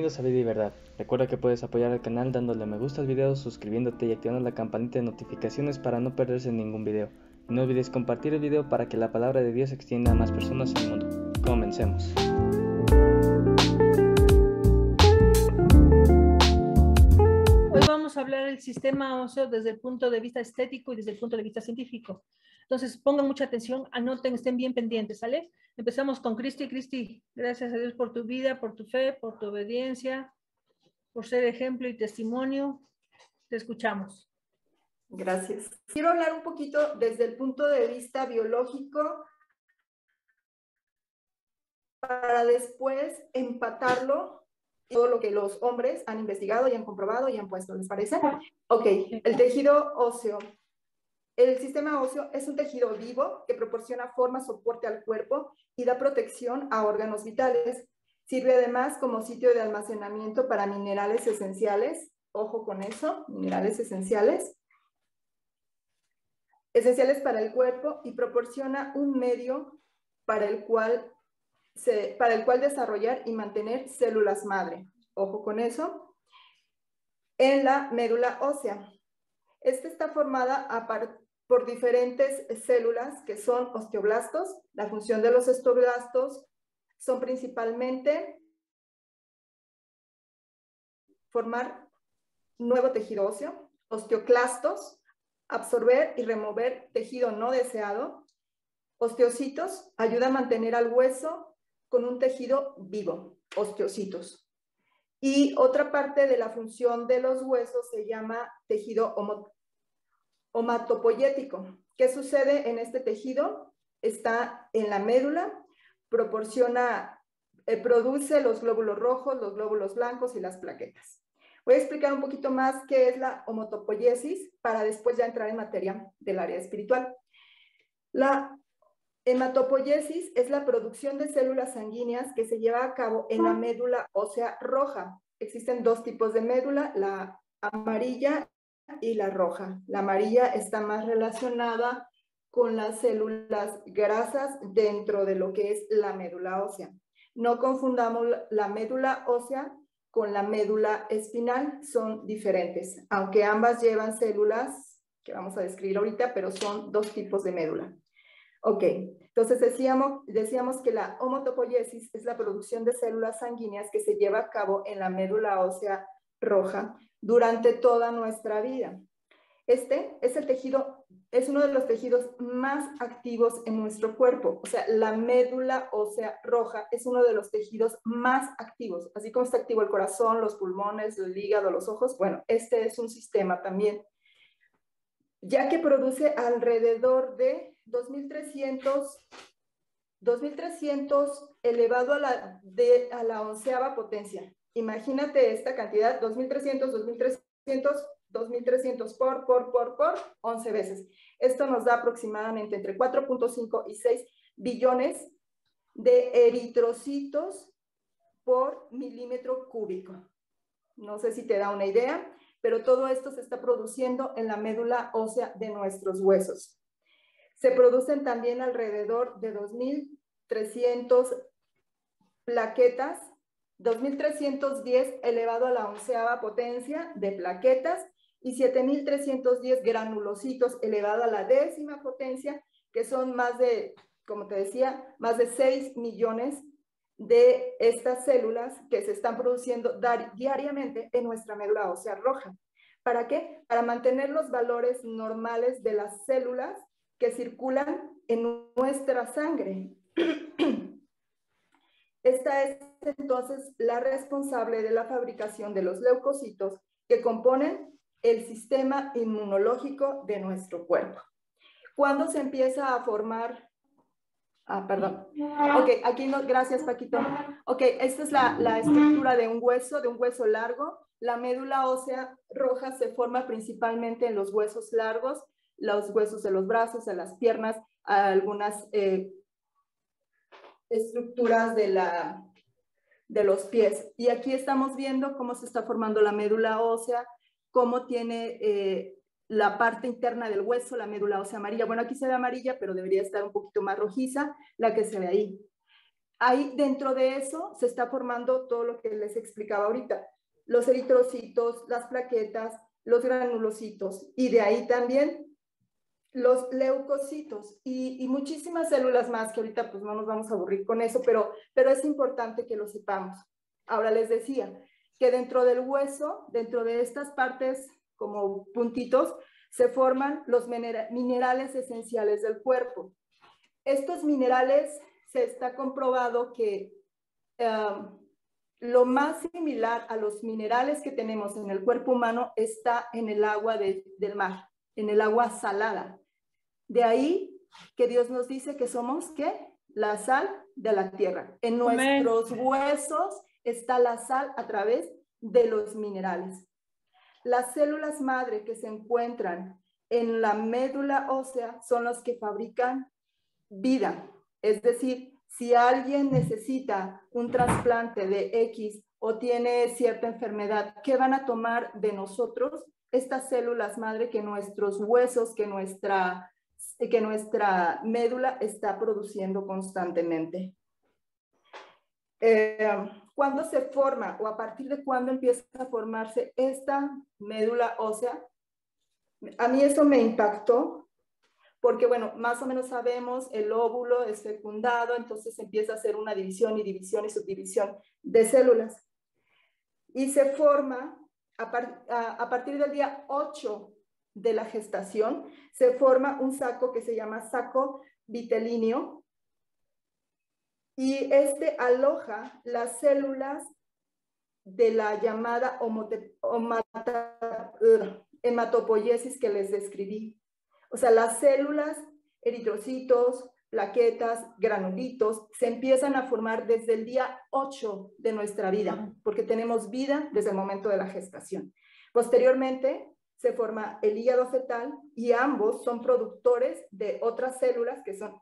Bienvenidos a Vida y Verdad. Recuerda que puedes apoyar al canal dándole me gusta al video, suscribiéndote y activando la campanita de notificaciones para no perderse ningún video. Y no olvides compartir el video para que la palabra de Dios se extienda a más personas en el mundo. Comencemos. Hoy vamos a hablar del sistema óseo desde el punto de vista estético y desde el punto de vista científico. Entonces, pongan mucha atención, anoten, estén bien pendientes, ¿sale? Empezamos con Cristi. Cristi, gracias a Dios por tu vida, por tu fe, por tu obediencia, por ser ejemplo y testimonio. Te escuchamos. Gracias. Quiero hablar un poquito desde el punto de vista biológico para después empatarlo todo lo que los hombres han investigado y han comprobado y han puesto, ¿les parece? Ok, el tejido óseo. El sistema óseo es un tejido vivo que proporciona forma, soporte al cuerpo y da protección a órganos vitales. Sirve además como sitio de almacenamiento para minerales esenciales. Ojo con eso, minerales esenciales para el cuerpo y proporciona un medio para el cual desarrollar y mantener células madre. Ojo con eso. En la médula ósea. Esta está formada por diferentes células que son osteoblastos. La función de los osteoblastos son principalmente formar nuevo tejido óseo, osteoclastos, absorber y remover tejido no deseado, osteocitos, ayuda a mantener al hueso con un tejido vivo, osteocitos. Y otra parte de la función de los huesos se llama tejido hematopoyético. ¿Qué sucede en este tejido? Está en la médula, produce los glóbulos rojos, los glóbulos blancos y las plaquetas. Voy a explicar un poquito más qué es la hematopoiesis para después ya entrar en materia del área espiritual. La hematopoiesis es la producción de células sanguíneas que se lleva a cabo en la médula ósea roja. Existen dos tipos de médula, la amarilla y la roja. La amarilla está más relacionada con las células grasas dentro de lo que es la médula ósea. No confundamos la médula ósea con la médula espinal, son diferentes, aunque ambas llevan células que vamos a describir ahorita, pero son dos tipos de médula. Ok, entonces decíamos que la hematopoiesis es la producción de células sanguíneas que se lleva a cabo en la médula ósea roja durante toda nuestra vida. Este es uno de los tejidos más activos en nuestro cuerpo. O sea, la médula ósea roja es uno de los tejidos más activos. Así como está activo el corazón, los pulmones, el hígado, los ojos. Bueno, este es un sistema también, ya que produce alrededor de 2.300 elevado a la 11ª potencia. Imagínate esta cantidad, 2.300 por 11 veces. Esto nos da aproximadamente entre 4.5 y 6 billones de eritrocitos por milímetro cúbico. No sé si te da una idea, pero todo esto se está produciendo en la médula ósea de nuestros huesos. Se producen también alrededor de 2.300 plaquetas, 2.310 elevado a la 11ª potencia de plaquetas y 7.310 granulocitos elevado a la 10ª potencia, que son más de, como te decía, más de 6 millones de estas células que se están produciendo diariamente en nuestra médula ósea roja. ¿Para qué? Para mantener los valores normales de las células que circulan en nuestra sangre. Esta es entonces la responsable de la fabricación de los leucocitos que componen el sistema inmunológico de nuestro cuerpo. ¿Cuándo se empieza a formar? Perdón. Ok, aquí no, gracias Paquito. Ok, esta es la estructura de un hueso largo. La médula ósea roja se forma principalmente en los huesos largos, los huesos de los brazos, de las piernas, algunas estructuras de los pies. Y aquí estamos viendo cómo se está formando la médula ósea, cómo tiene la parte interna del hueso, la médula ósea amarilla. Bueno, aquí se ve amarilla, pero debería estar un poquito más rojiza, la que se ve ahí. ahí dentro de eso se está formando todo lo que les explicaba ahorita. Los eritrocitos, las plaquetas, los granulocitos y de ahí también los leucocitos y muchísimas células más que ahorita pues no nos vamos a aburrir con eso, pero es importante que lo sepamos. Ahora les decía que dentro del hueso, dentro de estas partes como puntitos, se forman los minerales esenciales del cuerpo. Estos minerales se está comprobado que lo más similar a los minerales que tenemos en el cuerpo humano está en el agua del mar, en el agua salada. De ahí que Dios nos dice que somos, ¿qué? La sal de la tierra. En nuestros huesos está la sal a través de los minerales. Las células madre que se encuentran en la médula ósea son las que fabrican vida. Es decir, si alguien necesita un trasplante de X o tiene cierta enfermedad, ¿qué van a tomar de nosotros? Estas células madre que nuestros huesos, que nuestra médula está produciendo constantemente. ¿Cuándo se forma o a partir de cuándo empieza a formarse esta médula ósea? A mí eso me impactó porque, bueno, más o menos sabemos, el óvulo es fecundado, entonces empieza a hacer una división y división y subdivisión de células. Y se forma, a partir del día 8 de la gestación, se forma un saco que se llama saco vitelíneo, y este aloja las células de la llamada hematopoiesis que les describí. O sea, las células, eritrocitos, plaquetas, granulitos, se empiezan a formar desde el día 8 de nuestra vida, porque tenemos vida desde el momento de la gestación. Posteriormente, se forma el hígado fetal y ambos son productores de otras células que son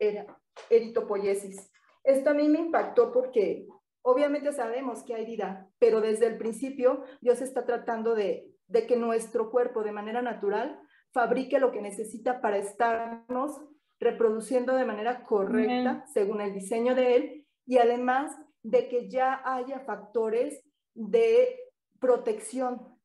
eritopoiesis. Esto a mí me impactó porque obviamente sabemos que hay vida, pero desde el principio Dios está tratando de que nuestro cuerpo de manera natural fabrique lo que necesita para estarnos reproduciendo de manera correcta, según el diseño de él, y además de que ya haya factores de protección,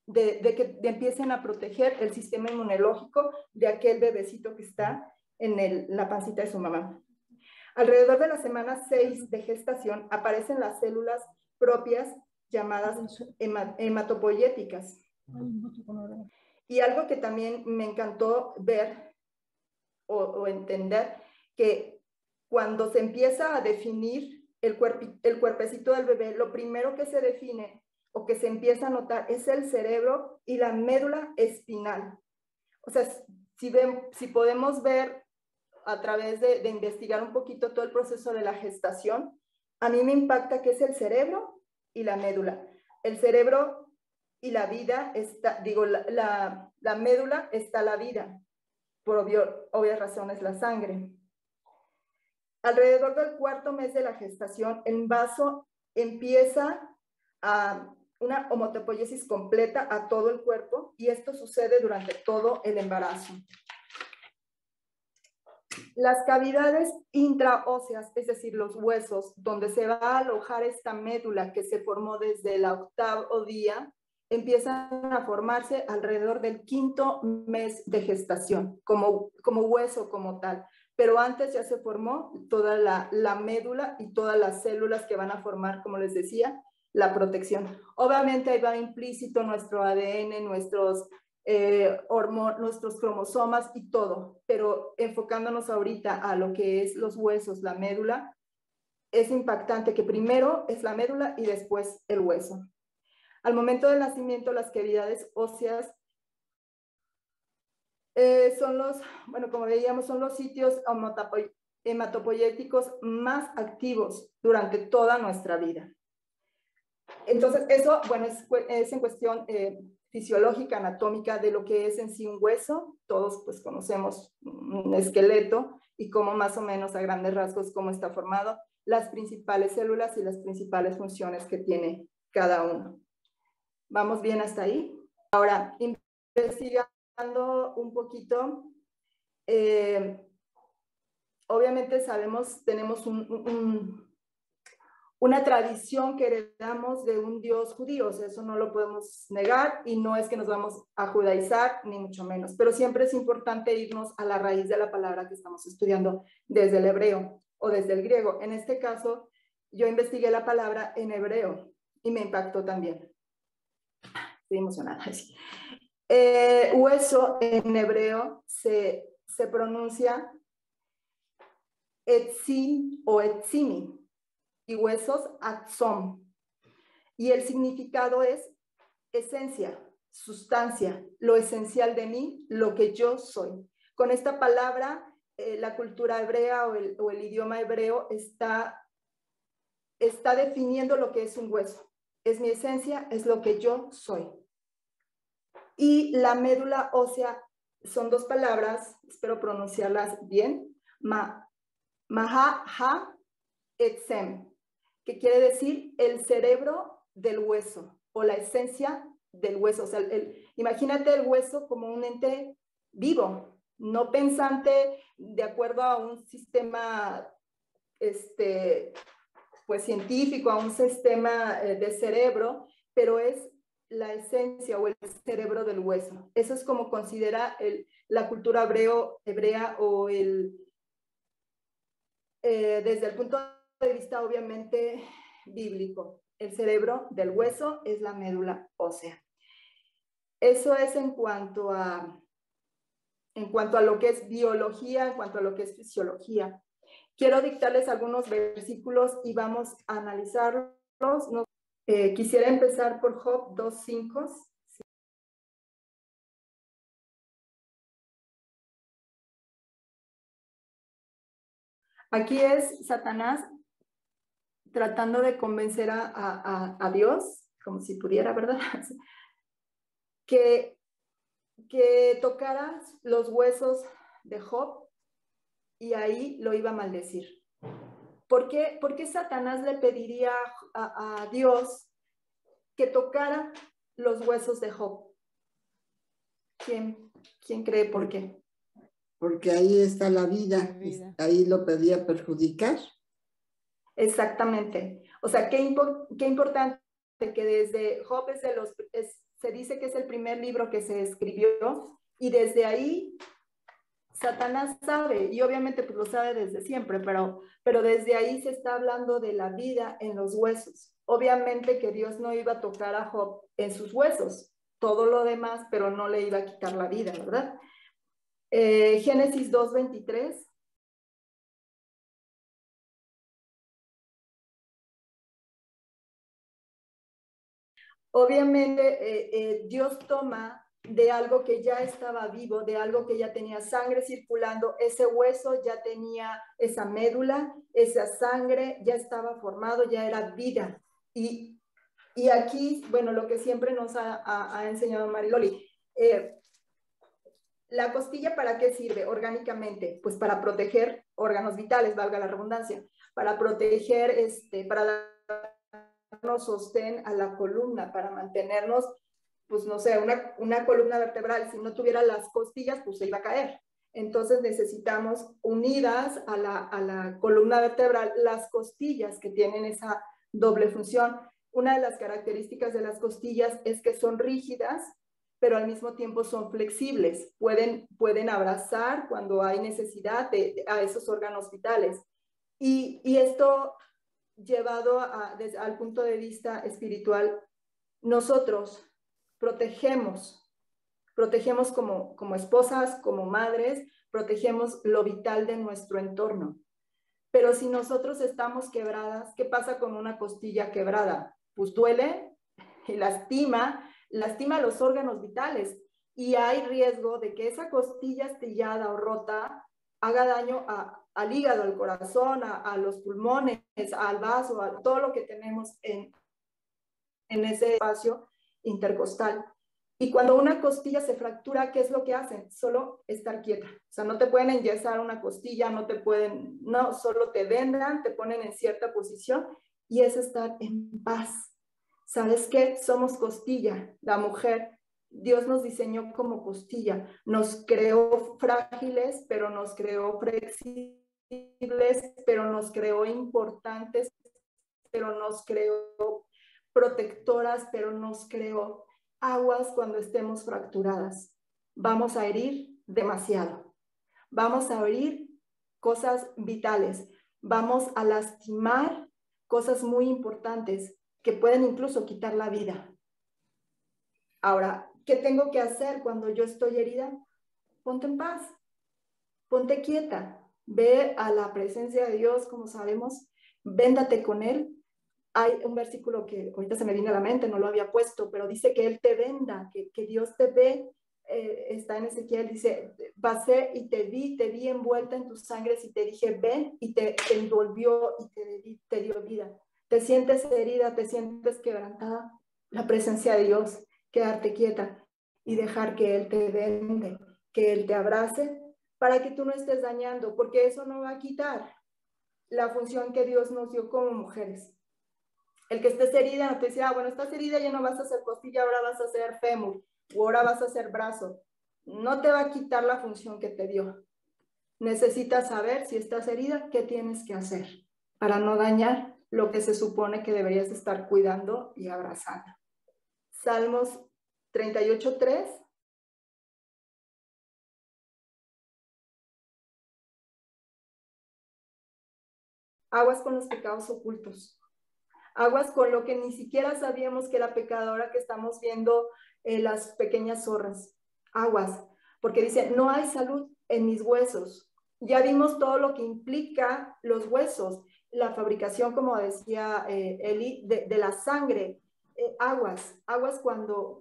de que empiecen a proteger el sistema inmunológico de aquel bebecito que está en la pancita de su mamá. Alrededor de la semana 6 de gestación aparecen las células propias llamadas hematopoyéticas. Y algo que también me encantó ver o entender, que cuando se empieza a definir el cuerpecito del bebé, lo primero que se define o que se empieza a notar es el cerebro y la médula espinal. O sea, si podemos ver a través de investigar un poquito todo el proceso de la gestación, a mí me impacta que es el cerebro y la médula. El cerebro y la vida está, digo, la médula está la vida, por obvias razones la sangre. Alrededor del 4º mes de la gestación, el vaso empieza a una hematopoiesis completa a todo el cuerpo, y esto sucede durante todo el embarazo. Las cavidades intraóseas, es decir, los huesos, donde se va a alojar esta médula que se formó desde el 8º día, empiezan a formarse alrededor del 5º mes de gestación, como hueso como tal. Pero antes ya se formó toda la médula y todas las células que van a formar, como les decía, la protección. Obviamente ahí va implícito nuestro ADN, nuestros cromosomas y todo, pero enfocándonos ahorita a lo que es los huesos, la médula, es impactante que primero es la médula y después el hueso. Al momento del nacimiento, las cavidades óseas son bueno, como veíamos, son los sitios hematopoyéticos más activos durante toda nuestra vida. Entonces, eso, bueno, es en cuestión fisiológica, anatómica, de lo que es en sí un hueso. Todos pues conocemos un esqueleto y cómo más o menos a grandes rasgos cómo está formado, las principales células y las principales funciones que tiene cada uno. ¿Vamos bien hasta ahí? Ahora, investigando un poquito, obviamente sabemos, tenemos una tradición que heredamos de un Dios judío, o sea, eso no lo podemos negar y no es que nos vamos a judaizar, ni mucho menos, pero siempre es importante irnos a la raíz de la palabra que estamos estudiando desde el hebreo o desde el griego. En este caso, yo investigué la palabra en hebreo y me impactó también. Estoy emocionada. Hueso en hebreo se pronuncia etzim o etzimi, y huesos atzom. Y el significado es esencia, sustancia, lo esencial de mí, lo que yo soy. Con esta palabra, la cultura hebrea o el idioma hebreo está definiendo lo que es un hueso. Es mi esencia, es lo que yo soy. Y la médula ósea son dos palabras, espero pronunciarlas bien, maha etzem, que quiere decir el cerebro del hueso o la esencia del hueso. O sea, imagínate el hueso como un ente vivo, no pensante de acuerdo a un sistema pues científico, a un sistema de cerebro, pero es la esencia o el cerebro del hueso. Eso es como considera la cultura hebrea o desde el punto de vista obviamente bíblico. El cerebro del hueso es la médula ósea. Eso es en cuanto a lo que es biología, en cuanto a lo que es fisiología. Quiero dictarles algunos versículos y vamos a analizarlos. Quisiera empezar por Job 2:5. Aquí es Satanás tratando de convencer a Dios, como si pudiera, ¿verdad? que tocara los huesos de Job y ahí lo iba a maldecir. ¿Por qué Satanás le pediría a Dios que tocara los huesos de Job? ¿Quién cree por qué? Porque ahí está la vida, ahí lo podía perjudicar. Exactamente. O sea, qué importante que desde Job se dice que es el primer libro que se escribió y desde ahí Satanás sabe, y obviamente pues lo sabe desde siempre, pero desde ahí se está hablando de la vida en los huesos. Obviamente que Dios no iba a tocar a Job en sus huesos, todo lo demás, pero no le iba a quitar la vida, ¿verdad? Génesis 2:23. Obviamente Dios toma de algo que ya estaba vivo, de algo que ya tenía sangre circulando, ese hueso ya tenía esa médula, esa sangre ya estaba formado, ya era vida. Y aquí, bueno, lo que siempre nos ha enseñado Mariloli, ¿la costilla para qué sirve orgánicamente? Pues para proteger órganos vitales, valga la redundancia, para proteger, para darnos sostén a la columna, para mantenernos, pues no sé, una columna vertebral. Si no tuviera las costillas, pues se iba a caer. Entonces necesitamos unidas a la columna vertebral las costillas que tienen esa doble función. Una de las características de las costillas es que son rígidas, pero al mismo tiempo son flexibles, pueden abrazar cuando hay necesidad a esos órganos vitales. Y esto llevado al punto de vista espiritual, nosotros protegemos como esposas, como madres, protegemos lo vital de nuestro entorno. Pero si nosotros estamos quebradas, ¿qué pasa con una costilla quebrada? Pues duele y lastima los órganos vitales y hay riesgo de que esa costilla astillada o rota haga daño al hígado, al corazón, a los pulmones, al vaso, a todo lo que tenemos en ese espacio intercostal. Y cuando una costilla se fractura, ¿qué es lo que hacen? Solo estar quieta. O sea, no te pueden enyesar una costilla, no, solo te vendan, te ponen en cierta posición y es estar en paz. ¿Sabes qué? Somos costilla, la mujer. Dios nos diseñó como costilla. Nos creó frágiles, pero nos creó flexibles, pero nos creó importantes pero nos creó protectoras, pero nos creó aguas cuando estemos fracturadas. Vamos a herir demasiado. Vamos a herir cosas vitales. Vamos a lastimar cosas muy importantes que pueden incluso quitar la vida. Ahora, ¿qué tengo que hacer cuando yo estoy herida? Ponte en paz, ponte quieta, ve a la presencia de Dios, como sabemos, véndate con Él. Hay un versículo que ahorita se me viene a la mente, no lo había puesto, pero dice que Él te venda, que Dios te ve. Está en Ezequiel, dice, pasé y te vi envuelta en tus sangres y te dije, ven, y te envolvió y te dio vida. Te sientes herida, te sientes quebrantada, la presencia de Dios, quedarte quieta y dejar que Él te vende, que Él te abrace, para que tú no estés dañando, porque eso no va a quitar la función que Dios nos dio como mujeres. El que estés herida no te dice, bueno, estás herida, ya no vas a hacer costilla, ahora vas a hacer fémur, o ahora vas a hacer brazo. No te va a quitar la función que te dio. Necesitas saber, si estás herida, qué tienes que hacer para no dañar lo que se supone que deberías estar cuidando y abrazando. Salmos 38:3. Aguas con los pecados ocultos. Aguas con lo que ni siquiera sabíamos que era pecadora, que estamos viendo las pequeñas zorras. Aguas, porque dice, no hay salud en mis huesos. Ya vimos todo lo que implica los huesos, la fabricación, como decía Eli, de la sangre. Aguas cuando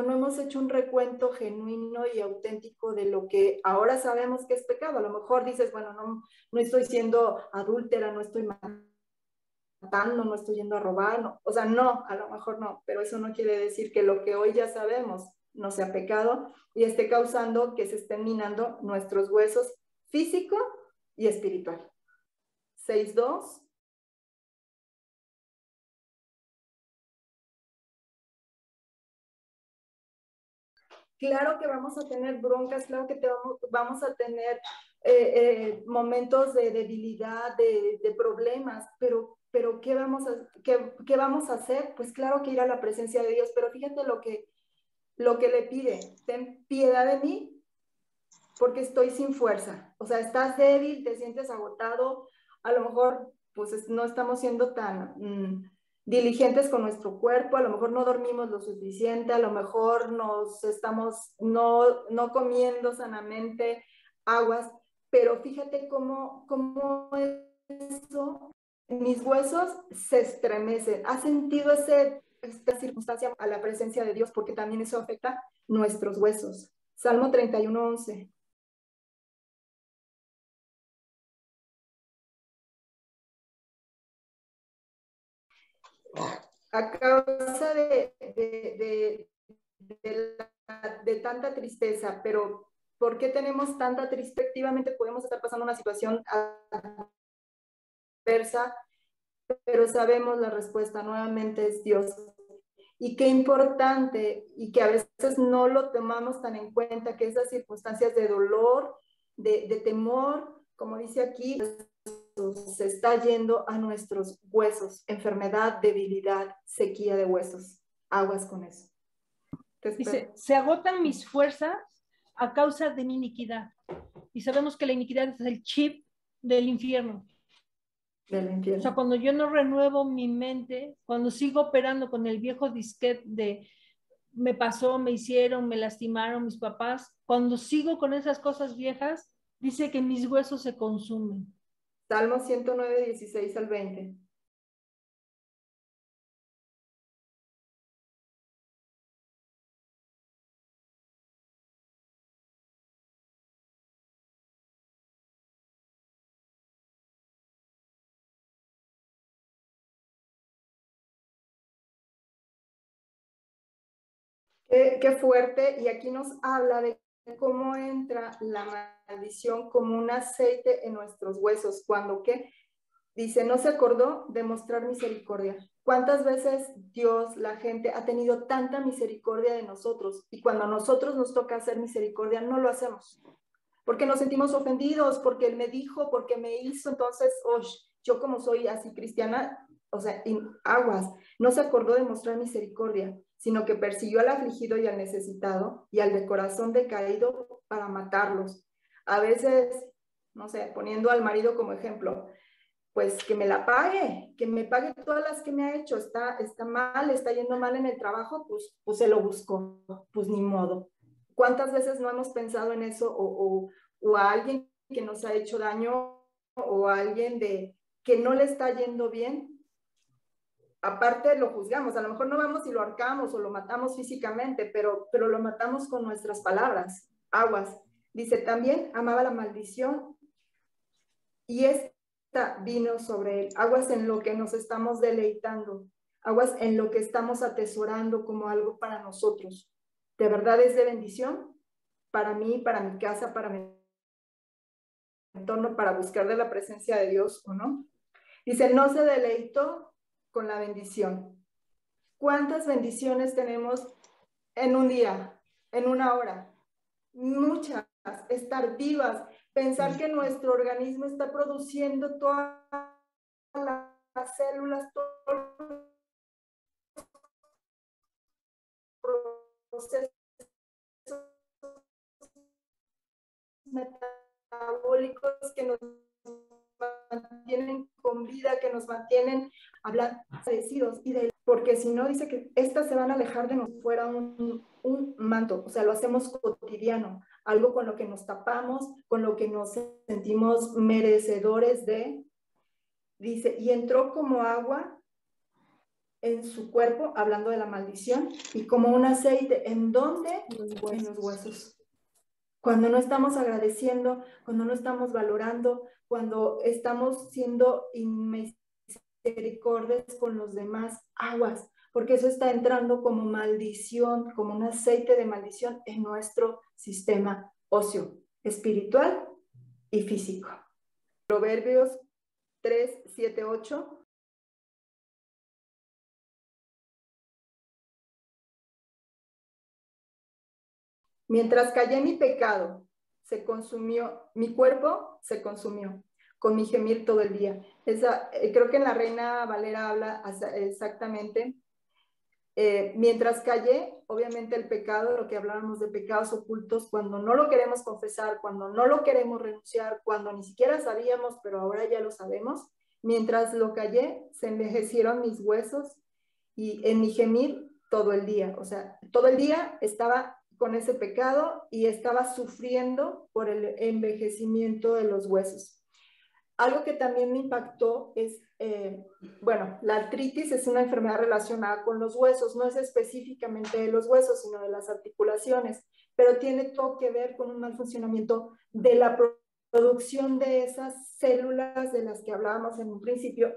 no hemos hecho un recuento genuino y auténtico de lo que ahora sabemos que es pecado. A lo mejor dices, bueno, no estoy siendo adúltera, no estoy matando, no estoy yendo a robar, no. O sea, no, a lo mejor no, pero eso no quiere decir que lo que hoy ya sabemos no sea pecado y esté causando que se estén minando nuestros huesos físico y espiritual. 6:2. Claro que vamos a tener broncas, claro que vamos a tener momentos de debilidad, de problemas, pero ¿qué vamos a hacer? Pues claro que ir a la presencia de Dios, pero fíjate lo que le pide, ten piedad de mí porque estoy sin fuerza. O sea, estás débil, te sientes agotado, a lo mejor pues no estamos siendo tan diligentes con nuestro cuerpo, a lo mejor no dormimos lo suficiente, a lo mejor nos estamos no comiendo sanamente, aguas, pero fíjate cómo eso, mis huesos se estremecen. ¿Has sentido esta circunstancia a la presencia de Dios? Porque también eso afecta nuestros huesos. Salmo 31:11. A causa de tanta tristeza, pero ¿por qué tenemos tanta tristeza? Efectivamente podemos estar pasando una situación adversa, pero sabemos la respuesta, nuevamente es Dios. Y qué importante, y que a veces no lo tomamos tan en cuenta, que esas circunstancias de dolor, de temor, como dice aquí, se está yendo a nuestros huesos, enfermedad, debilidad, sequía de huesos. Aguas con eso. Dice, se agotan mis fuerzas a causa de mi iniquidad. Y sabemos que la iniquidad es el chip del infierno. Del infierno. O sea, cuando yo no renuevo mi mente, cuando sigo operando con el viejo disquete de me pasó, me hicieron, me lastimaron mis papás, cuando sigo con esas cosas viejas, dice que mis huesos se consumen. Salmo 109, 16 al 20. Qué fuerte, y aquí nos habla de cómo entra la maldición como un aceite en nuestros huesos, cuando ¿qué? Dice, no se acordó de mostrar misericordia. ¿Cuántas veces Dios, la gente, ha tenido tanta misericordia de nosotros? Y cuando a nosotros nos toca hacer misericordia, no lo hacemos. porque nos sentimos ofendidos, porque él me dijo, porque me hizo, entonces, yo como soy así cristiana, o sea, aguas, no se acordó de mostrar misericordia, sino que persiguió al afligido y al necesitado y al de corazón decaído para matarlos. A veces, no sé, poniendo al marido como ejemplo, pues que me pague todas las que me ha hecho, está mal, está yendo mal en el trabajo, pues se lo buscó, pues ni modo. ¿Cuántas veces no hemos pensado en eso o a alguien que nos ha hecho daño o a alguien que no le está yendo bien? Aparte lo juzgamos, a lo mejor no vamos y lo ahorcamos o lo matamos físicamente, pero lo matamos con nuestras palabras, aguas. Dice, también amaba la maldición y esta vino sobre él, aguas en lo que nos estamos deleitando, aguas en lo que estamos atesorando como algo para nosotros. ¿De verdad es de bendición? Para mí, para mi casa, para mi entorno, para buscar de la presencia de Dios o no. Dice, no se deleitó con la bendición. ¿Cuántas bendiciones tenemos en un día, en una hora? Muchas. Estar vivas, pensar que nuestro organismo está produciendo todas las células, todos los procesos metabólicos que nos mantienen con vida, que nos mantienen hablando, porque si no, dice que estas se van a alejar de nosotros fuera un manto, o sea, lo hacemos cotidiano, algo con lo que nos tapamos, con lo que nos sentimos merecedores de, dice, y entró como agua en su cuerpo, hablando de la maldición, y como un aceite, ¿en dónde? En los huesos. Cuando no estamos agradeciendo, cuando no estamos valorando, cuando estamos siendo inmisericordias con los demás, aguas, porque eso está entrando como maldición, como un aceite de maldición en nuestro sistema óseo, espiritual y físico. Proverbios 3, 7, 8. Mientras callé mi pecado, se consumió, mi cuerpo se consumió con mi gemir todo el día. Creo que en la Reina Valera habla exactamente. Mientras callé, obviamente el pecado, lo que hablábamos de pecados ocultos, cuando no lo queremos confesar, cuando no lo queremos renunciar, cuando ni siquiera sabíamos, pero ahora ya lo sabemos, mientras lo callé, se envejecieron mis huesos y en mi gemir todo el día. O sea, todo el día estaba con ese pecado y estaba sufriendo por el envejecimiento de los huesos. Algo que también me impactó es, bueno, la artritis es una enfermedad relacionada con los huesos, no es específicamente de los huesos, sino de las articulaciones, pero tiene todo que ver con un mal funcionamiento de la producción de esas células de las que hablábamos en un principio,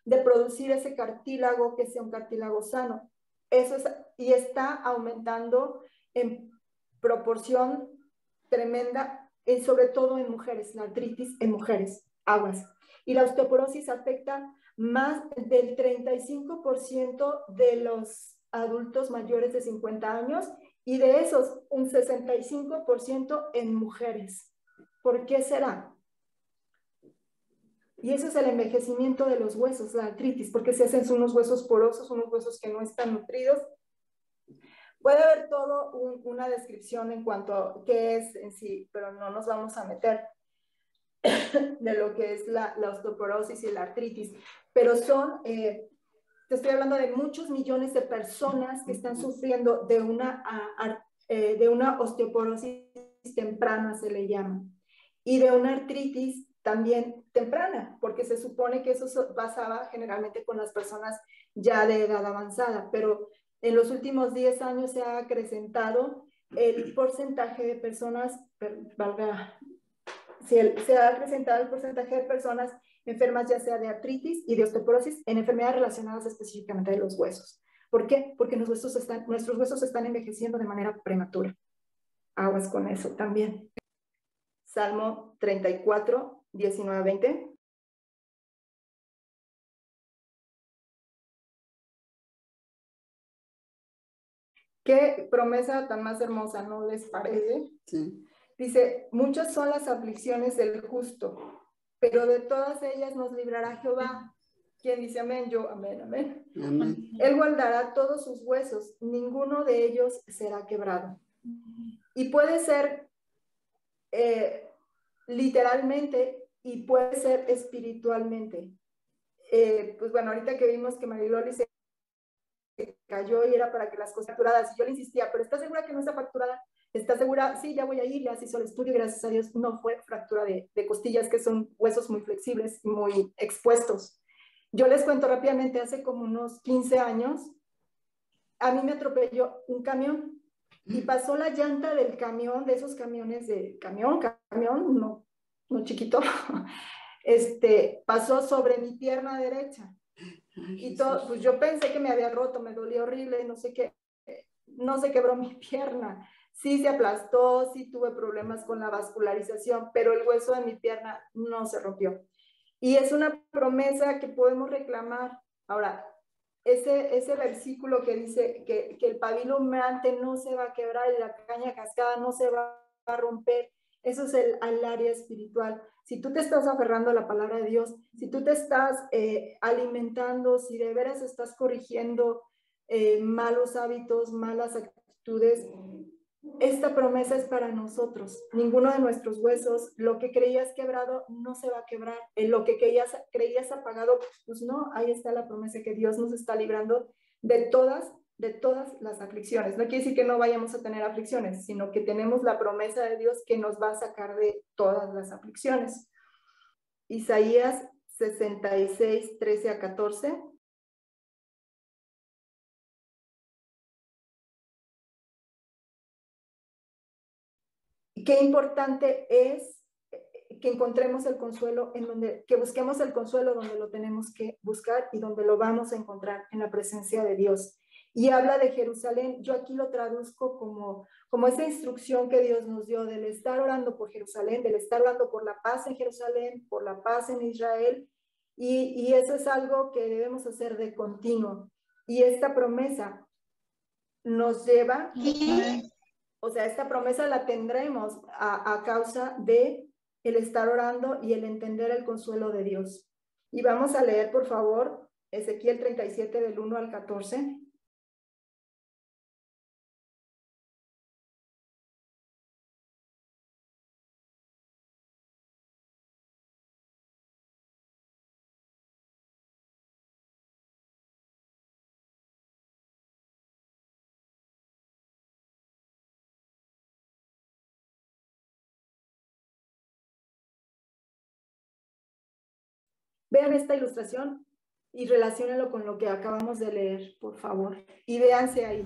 de producir ese cartílago que sea un cartílago sano. Eso es, y está aumentando en proporción tremenda, sobre todo en mujeres, la artritis en mujeres, aguas. Y la osteoporosis afecta más del 35% de los adultos mayores de 50 años y de esos un 65% en mujeres. ¿Por qué será? Y eso es el envejecimiento de los huesos, la artritis, porque se hacen unos huesos porosos, unos huesos que no están nutridos. Puede haber todo una descripción en cuanto a qué es en sí, pero no nos vamos a meter de lo que es la osteoporosis y la artritis. Pero te estoy hablando de muchos millones de personas que están sufriendo de una osteoporosis temprana, se le llama, y de una artritis también temprana, porque se supone que eso pasaba generalmente con las personas ya de edad avanzada, pero en los últimos 10 años se ha acrecentado el porcentaje de personas, se ha acrecentado el porcentaje de personas enfermas ya sea de artritis y de osteoporosis en enfermedades relacionadas específicamente de los huesos. ¿Por qué? Porque nuestros huesos están envejeciendo de manera prematura. Aguas con eso también. Salmo 34, 19, 20. Qué promesa tan más hermosa, ¿no les parece? Sí. Dice, muchas son las aflicciones del justo, pero de todas ellas nos librará Jehová. ¿Quién dice amén? Yo, amén, amén. Amén. Él guardará todos sus huesos, ninguno de ellos será quebrado. Y puede ser literalmente y puede ser espiritualmente. Pues bueno, ahorita que vimos que Mariloli se cayó y era para que las cosas fracturadas, y yo le insistía, pero ¿estás segura que no está fracturada? ¿Estás segura? Sí, ya voy a ir, ya se hizo el estudio, gracias a Dios no fue fractura de costillas, que son huesos muy flexibles y muy expuestos. Yo les cuento rápidamente, hace como unos 15 años, a mí me atropelló un camión y pasó la llanta del camión, de esos camiones de camión, no chiquito, pasó sobre mi pierna derecha. Y todo, pues yo pensé que me había roto, me dolía horrible, no sé qué, no se quebró mi pierna. Sí se aplastó, sí tuve problemas con la vascularización, pero el hueso de mi pierna no se rompió. Y es una promesa que podemos reclamar. Ahora, ese versículo que dice que el pabilo humeante no se va a quebrar y la caña cascada no se va a romper, eso es el área espiritual. Si tú te estás aferrando a la palabra de Dios, si tú te estás alimentando, si de veras estás corrigiendo malos hábitos, malas actitudes, esta promesa es para nosotros. Ninguno de nuestros huesos, lo que creías quebrado no se va a quebrar. En lo que creías apagado, pues no, ahí está la promesa que Dios nos está librando de todas las aflicciones. No quiere decir que no vayamos a tener aflicciones, sino que tenemos la promesa de Dios que nos va a sacar de todas las aflicciones. Isaías 66, 13 a 14. Qué importante es que encontremos el consuelo que busquemos el consuelo donde lo tenemos que buscar y donde lo vamos a encontrar, en la presencia de Dios. Y habla de Jerusalén, yo aquí lo traduzco como esa instrucción que Dios nos dio del estar orando por Jerusalén, del estar orando por la paz en Jerusalén, por la paz en Israel, y eso es algo que debemos hacer de continuo. Y esta promesa nos lleva, o sea, esta promesa la tendremos a causa de el estar orando y el entender el consuelo de Dios. Y vamos a leer, por favor, Ezequiel 37 del 1 al 14. Vean esta ilustración y relaciónenlo con lo que acabamos de leer, por favor. Y véanse ahí.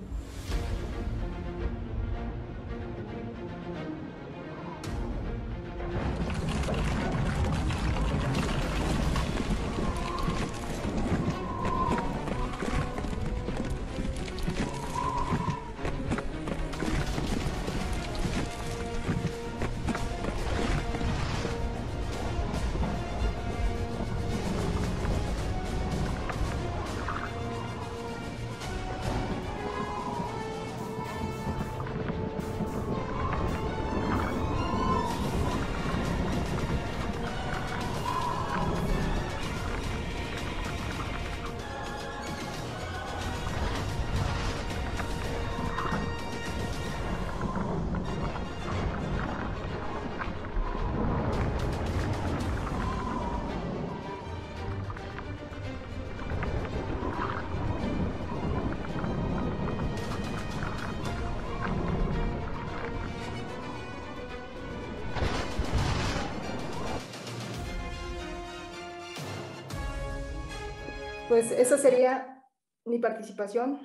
Pues esa sería mi participación.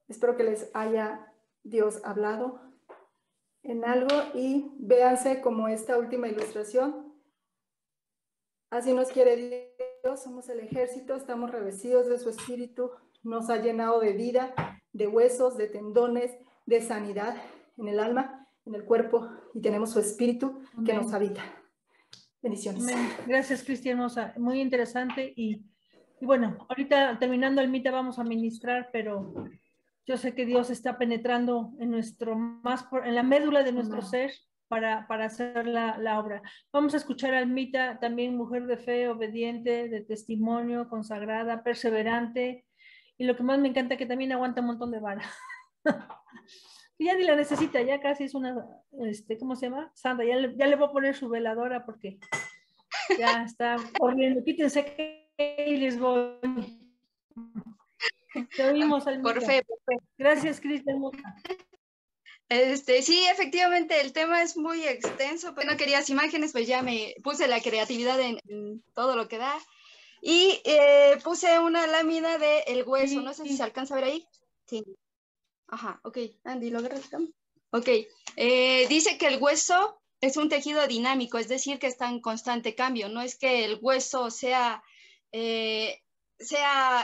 Espero que les haya Dios hablado en algo y véanse como esta última ilustración. Así nos quiere Dios, somos el ejército, estamos revestidos de su espíritu, nos ha llenado de vida, de huesos, de tendones, de sanidad en el alma, en el cuerpo, y tenemos su espíritu que nos habita. Bendiciones. Amén. Gracias, Cristi, hermosa. Muy interesante y bueno, ahorita terminando el mita vamos a ministrar, pero yo sé que Dios está penetrando en en la médula de nuestro ser para hacer la obra. Vamos a escuchar a Almita, también mujer de fe, obediente, de testimonio, consagrada, perseverante, y lo que más me encanta que también aguanta un montón de vara. Y ya ni la necesita, ya casi es una, ¿cómo se llama? Santa, ya le voy a poner su veladora porque ya está corriendo. Quítense que les voy. Te oímos, Por Almita. fe, por fe. Gracias, Cristian. Sí, efectivamente, el tema es muy extenso, pero no querías imágenes, pues ya me puse la creatividad en todo lo que da. Y puse una lámina de el hueso, no sé si se alcanza a ver ahí. Sí. Ajá, ok. Andy, ¿lo agarras? Ok. Dice que el hueso es un tejido dinámico, es decir, que está en constante cambio. No es que el hueso sea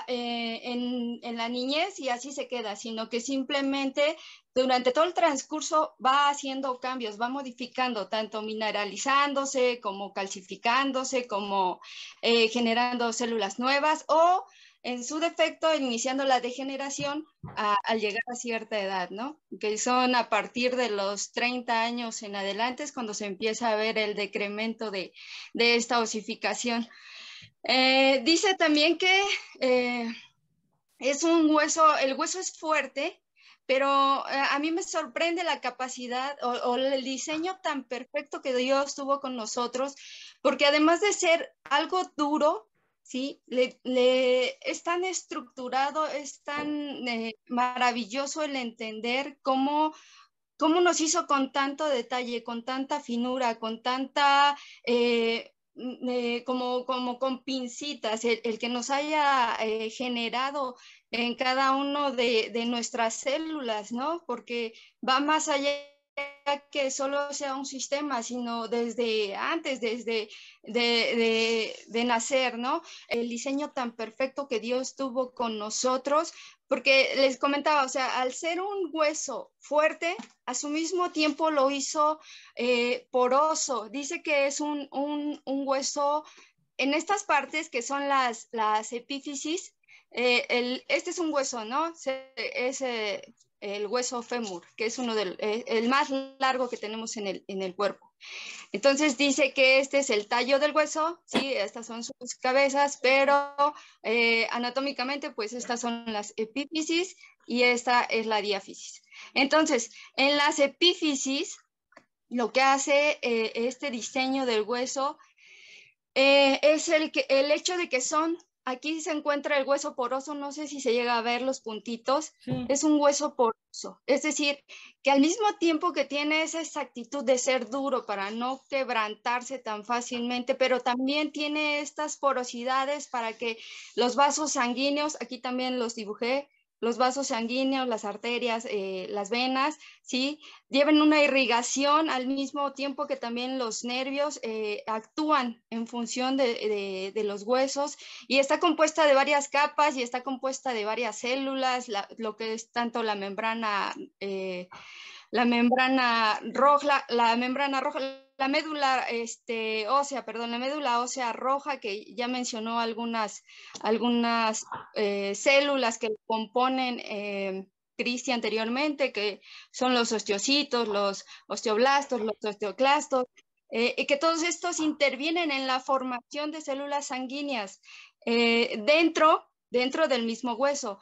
en la niñez y así se queda, sino que simplemente durante todo el transcurso va haciendo cambios, va modificando, tanto mineralizándose como calcificándose, como generando células nuevas o en su defecto iniciando la degeneración al llegar a cierta edad, ¿no? Que son a partir de los 30 años en adelante es cuando se empieza a ver el decremento de esta osificación. Dice también que es un hueso, el hueso es fuerte, pero a mí me sorprende la capacidad o el diseño tan perfecto que Dios tuvo con nosotros, porque además de ser algo duro, ¿sí? Es tan estructurado, es tan maravilloso el entender cómo nos hizo con tanto detalle, con tanta finura, con tanta, como con pincitas, el que nos haya generado en cada uno de nuestras células, ¿no? Porque va más allá que solo sea un sistema, sino desde antes, desde de nacer, ¿no? El diseño tan perfecto que Dios tuvo con nosotros, porque les comentaba, o sea, al ser un hueso fuerte, a su mismo tiempo lo hizo poroso. Dice que es un hueso en estas partes que son las epífisis. Este es un hueso, ¿no? Es el hueso fémur, que es uno el más largo que tenemos en el cuerpo. Entonces dice que este es el tallo del hueso, sí, estas son sus cabezas, pero anatómicamente pues estas son las epífisis y esta es la diáfisis. Entonces, en las epífisis, lo que hace este diseño del hueso es el hecho de que aquí se encuentra el hueso poroso, no sé si se llega a ver los puntitos, sí. Es un hueso poroso, es decir, que al mismo tiempo que tiene esa exactitud de ser duro para no quebrantarse tan fácilmente, pero también tiene estas porosidades para que los vasos sanguíneos, aquí también los dibujé, los vasos sanguíneos, las arterias, las venas, ¿sí? Lleven una irrigación al mismo tiempo que también los nervios actúan en función de los huesos y está compuesta de varias capas y está compuesta de varias células, lo que es tanto la membrana roja, la médula ósea, perdón, la médula ósea roja, que ya mencionó algunas células que componen Cristi anteriormente, que son los osteocitos, los osteoblastos, los osteoclastos, y que todos estos intervienen en la formación de células sanguíneas dentro del mismo hueso.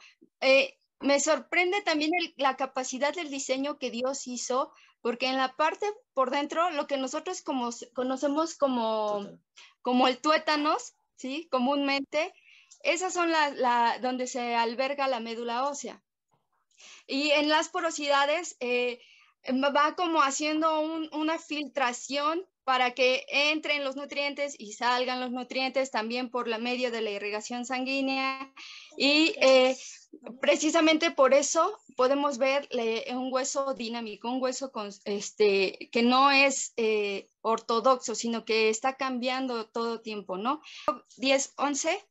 Me sorprende también la capacidad del diseño que Dios hizo, porque en la parte por dentro, lo que nosotros conocemos como el tuétanos, ¿sí? Comúnmente, esas son donde se alberga la médula ósea. Y en las porosidades va como haciendo una filtración para que entren los nutrientes y salgan los nutrientes también por la medio de la irrigación sanguínea y precisamente por eso podemos ver un hueso dinámico, un hueso que no es ortodoxo, sino que está cambiando todo tiempo, ¿no? 10, 11.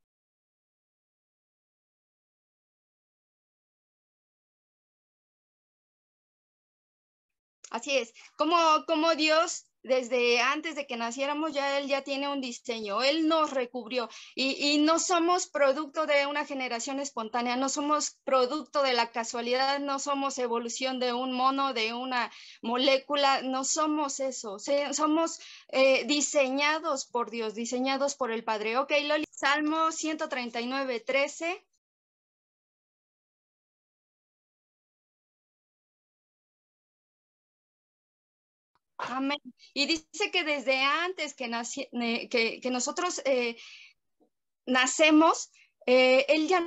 Así es, como Dios desde antes de que naciéramos, ya Él ya tiene un diseño, Él nos recubrió y no somos producto de una generación espontánea, no somos producto de la casualidad, no somos evolución de un mono, de una molécula, no somos eso, somos diseñados por Dios, diseñados por el Padre. Ok, Loli, Salmo 139, 13. Amén. Y dice que desde antes que nosotros nacemos, Él ya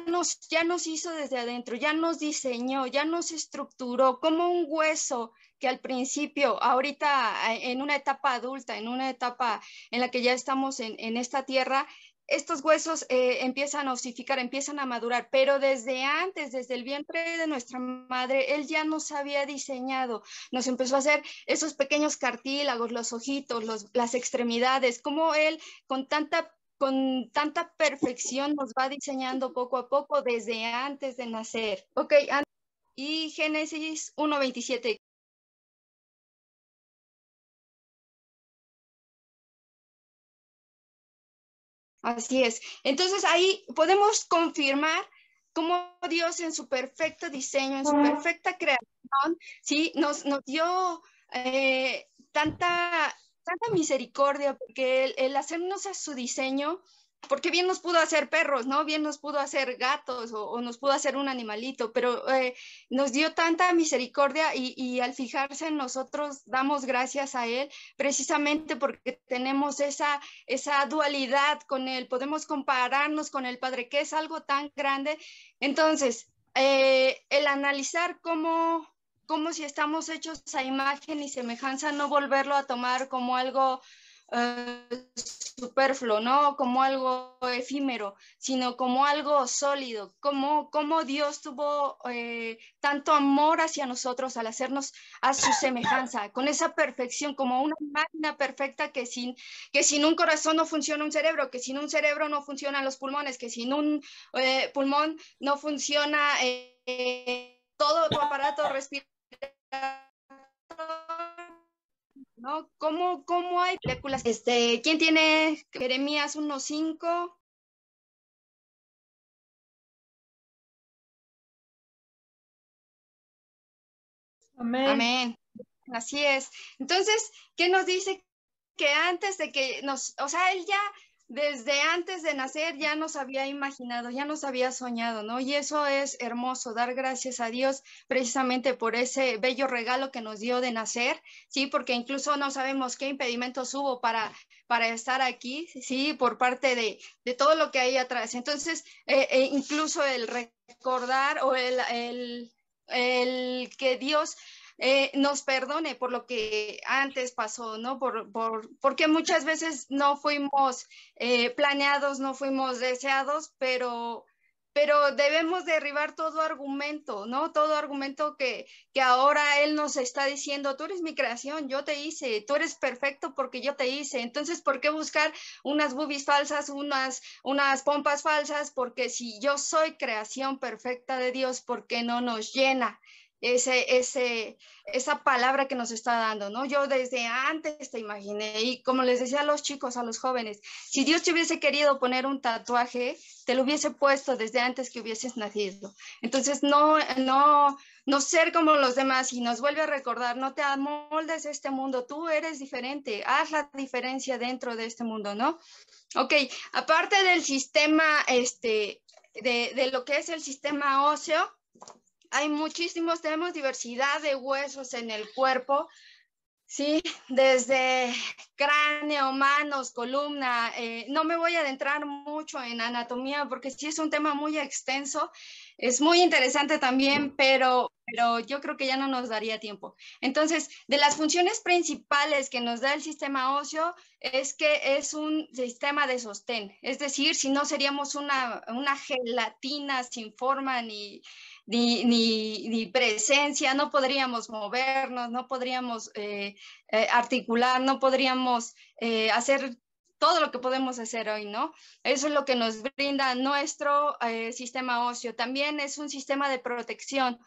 nos hizo desde adentro, ya nos diseñó, ya nos estructuró como un hueso que al principio, ahorita en una etapa adulta, en una etapa en la que ya estamos en esta tierra, estos huesos empiezan a osificar, empiezan a madurar, pero desde antes, desde el vientre de nuestra madre, Él ya nos había diseñado, nos empezó a hacer esos pequeños cartílagos, los ojitos, las extremidades, como Él con tanta perfección nos va diseñando poco a poco desde antes de nacer. Ok, y Génesis 1:27. Así es. Entonces ahí podemos confirmar cómo Dios en su perfecto diseño, en su perfecta creación, ¿sí? Nos dio tanta misericordia, porque el hacernos a su diseño, porque bien nos pudo hacer perros, ¿no? Bien nos pudo hacer gatos o nos pudo hacer un animalito, pero nos dio tanta misericordia y al fijarse en nosotros damos gracias a Él, precisamente porque tenemos esa dualidad con Él, podemos compararnos con el Padre, que es algo tan grande. Entonces, el analizar cómo si estamos hechos a imagen y semejanza, no volverlo a tomar como algo superfluo, no como algo efímero, sino como algo sólido, como Dios tuvo tanto amor hacia nosotros al hacernos a su semejanza, con esa perfección, como una máquina perfecta que sin un corazón no funciona un cerebro, que sin un cerebro no funcionan los pulmones, que sin un pulmón no funciona todo tu aparato respiratorio, ¿no? ¿Cómo hay películas? ¿Quién tiene Jeremías 1:5? Amén. Amén. Así es. Entonces, ¿qué nos dice? Que antes de que o sea, Él ya desde antes de nacer ya nos había imaginado, ya nos había soñado, ¿no? Y eso es hermoso, dar gracias a Dios precisamente por ese bello regalo que nos dio de nacer, ¿sí? Porque incluso no sabemos qué impedimentos hubo para estar aquí, ¿sí? Por parte de todo lo que hay atrás. Entonces, incluso el recordar o el que Dios nos perdone por lo que antes pasó, ¿no? Porque muchas veces no fuimos planeados, no fuimos deseados, pero debemos derribar todo argumento, ¿no? Todo argumento que ahora Él nos está diciendo, tú eres mi creación, yo te hice, tú eres perfecto porque yo te hice. Entonces, ¿por qué buscar unas boobies falsas, unas pompas falsas? Porque si yo soy creación perfecta de Dios, ¿por qué no nos llena esa palabra que nos está dando, ¿no? Yo desde antes te imaginé, y como les decía a los chicos, a los jóvenes, si Dios te hubiese querido poner un tatuaje, te lo hubiese puesto desde antes que hubieses nacido. Entonces, no ser como los demás, y nos vuelve a recordar, no te amoldes a este mundo, tú eres diferente, haz la diferencia dentro de este mundo, ¿no? Ok, aparte del sistema, de lo que es el sistema óseo, tenemos diversidad de huesos en el cuerpo, ¿sí? Desde cráneo, manos, columna. No me voy a adentrar mucho en anatomía porque sí es un tema muy extenso, es muy interesante también, pero yo creo que ya no nos daría tiempo. Entonces, de las funciones principales que nos da el sistema óseo es que es un sistema de sostén, es decir, si no seríamos una gelatina sin forma ni presencia, no podríamos movernos, no podríamos articular, no podríamos hacer todo lo que podemos hacer hoy, ¿no? Eso es lo que nos brinda nuestro sistema óseo. También es un sistema de protección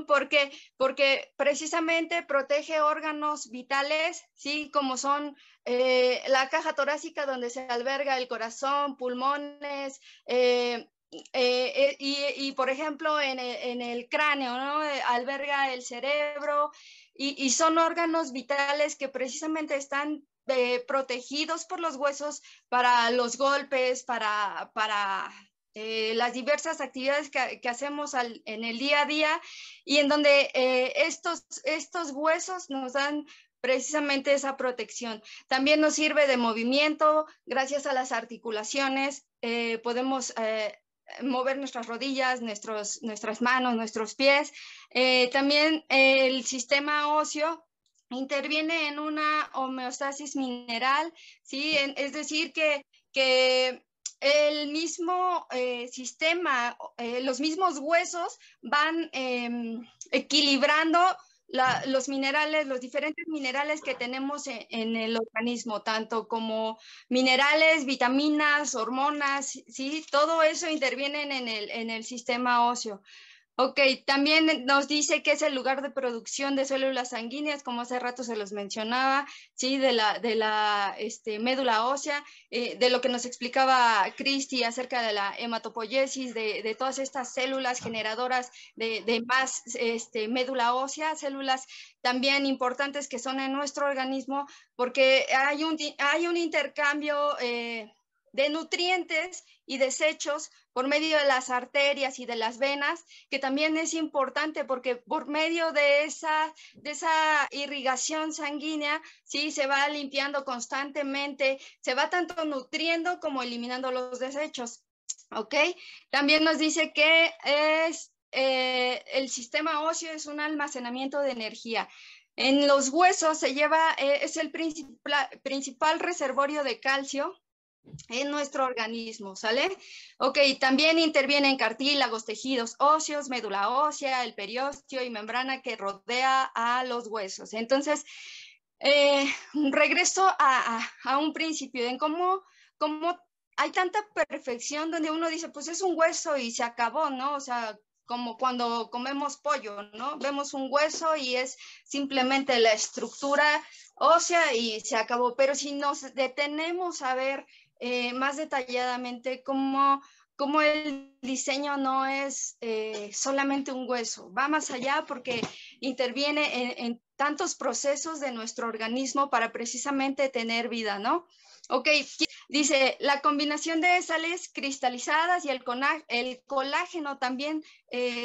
porque precisamente protege órganos vitales, ¿sí? Como son la caja torácica donde se alberga el corazón, pulmones, y por ejemplo en el cráneo, ¿no? Alberga el cerebro y son órganos vitales que precisamente están protegidos por los huesos para los golpes, para las diversas actividades que hacemos en el día a día y en donde estos huesos nos dan precisamente esa protección. También nos sirve de movimiento, gracias a las articulaciones podemos mover nuestras rodillas, nuestras manos, nuestros pies. También el sistema óseo interviene en una homeostasis mineral, ¿sí? Es decir, que el mismo sistema, los mismos huesos van equilibrando los minerales, los diferentes minerales que tenemos en el organismo, tanto como minerales, vitaminas, hormonas, ¿sí? Todo eso interviene en el sistema óseo. Ok, también nos dice que es el lugar de producción de células sanguíneas, como hace rato se los mencionaba, ¿sí? de la médula ósea, de lo que nos explicaba Cristi acerca de la hematopoiesis, de todas estas células generadoras de más médula ósea, células también importantes que son en nuestro organismo, porque hay un intercambio de nutrientes y desechos por medio de las arterias y de las venas, que también es importante porque por medio de esa irrigación sanguínea, ¿sí? Se va limpiando constantemente, se va tanto nutriendo como eliminando los desechos, ¿ok? También nos dice que el sistema óseo es un almacenamiento de energía. En los huesos se lleva, es el principal reservorio de calcio en nuestro organismo, ¿sale? Ok, también intervienen cartílagos, tejidos óseos, médula ósea, el periósteo y membrana que rodea a los huesos. Entonces, regreso a un principio, en cómo hay tanta perfección donde uno dice, pues es un hueso y se acabó, ¿no? O sea, como cuando comemos pollo, ¿no? Vemos un hueso y es simplemente la estructura ósea y se acabó. Pero si nos detenemos a ver más detalladamente cómo el diseño no es solamente un hueso, va más allá porque interviene en tantos procesos de nuestro organismo para precisamente tener vida, ¿no? Ok, dice, la combinación de sales cristalizadas y el colágeno también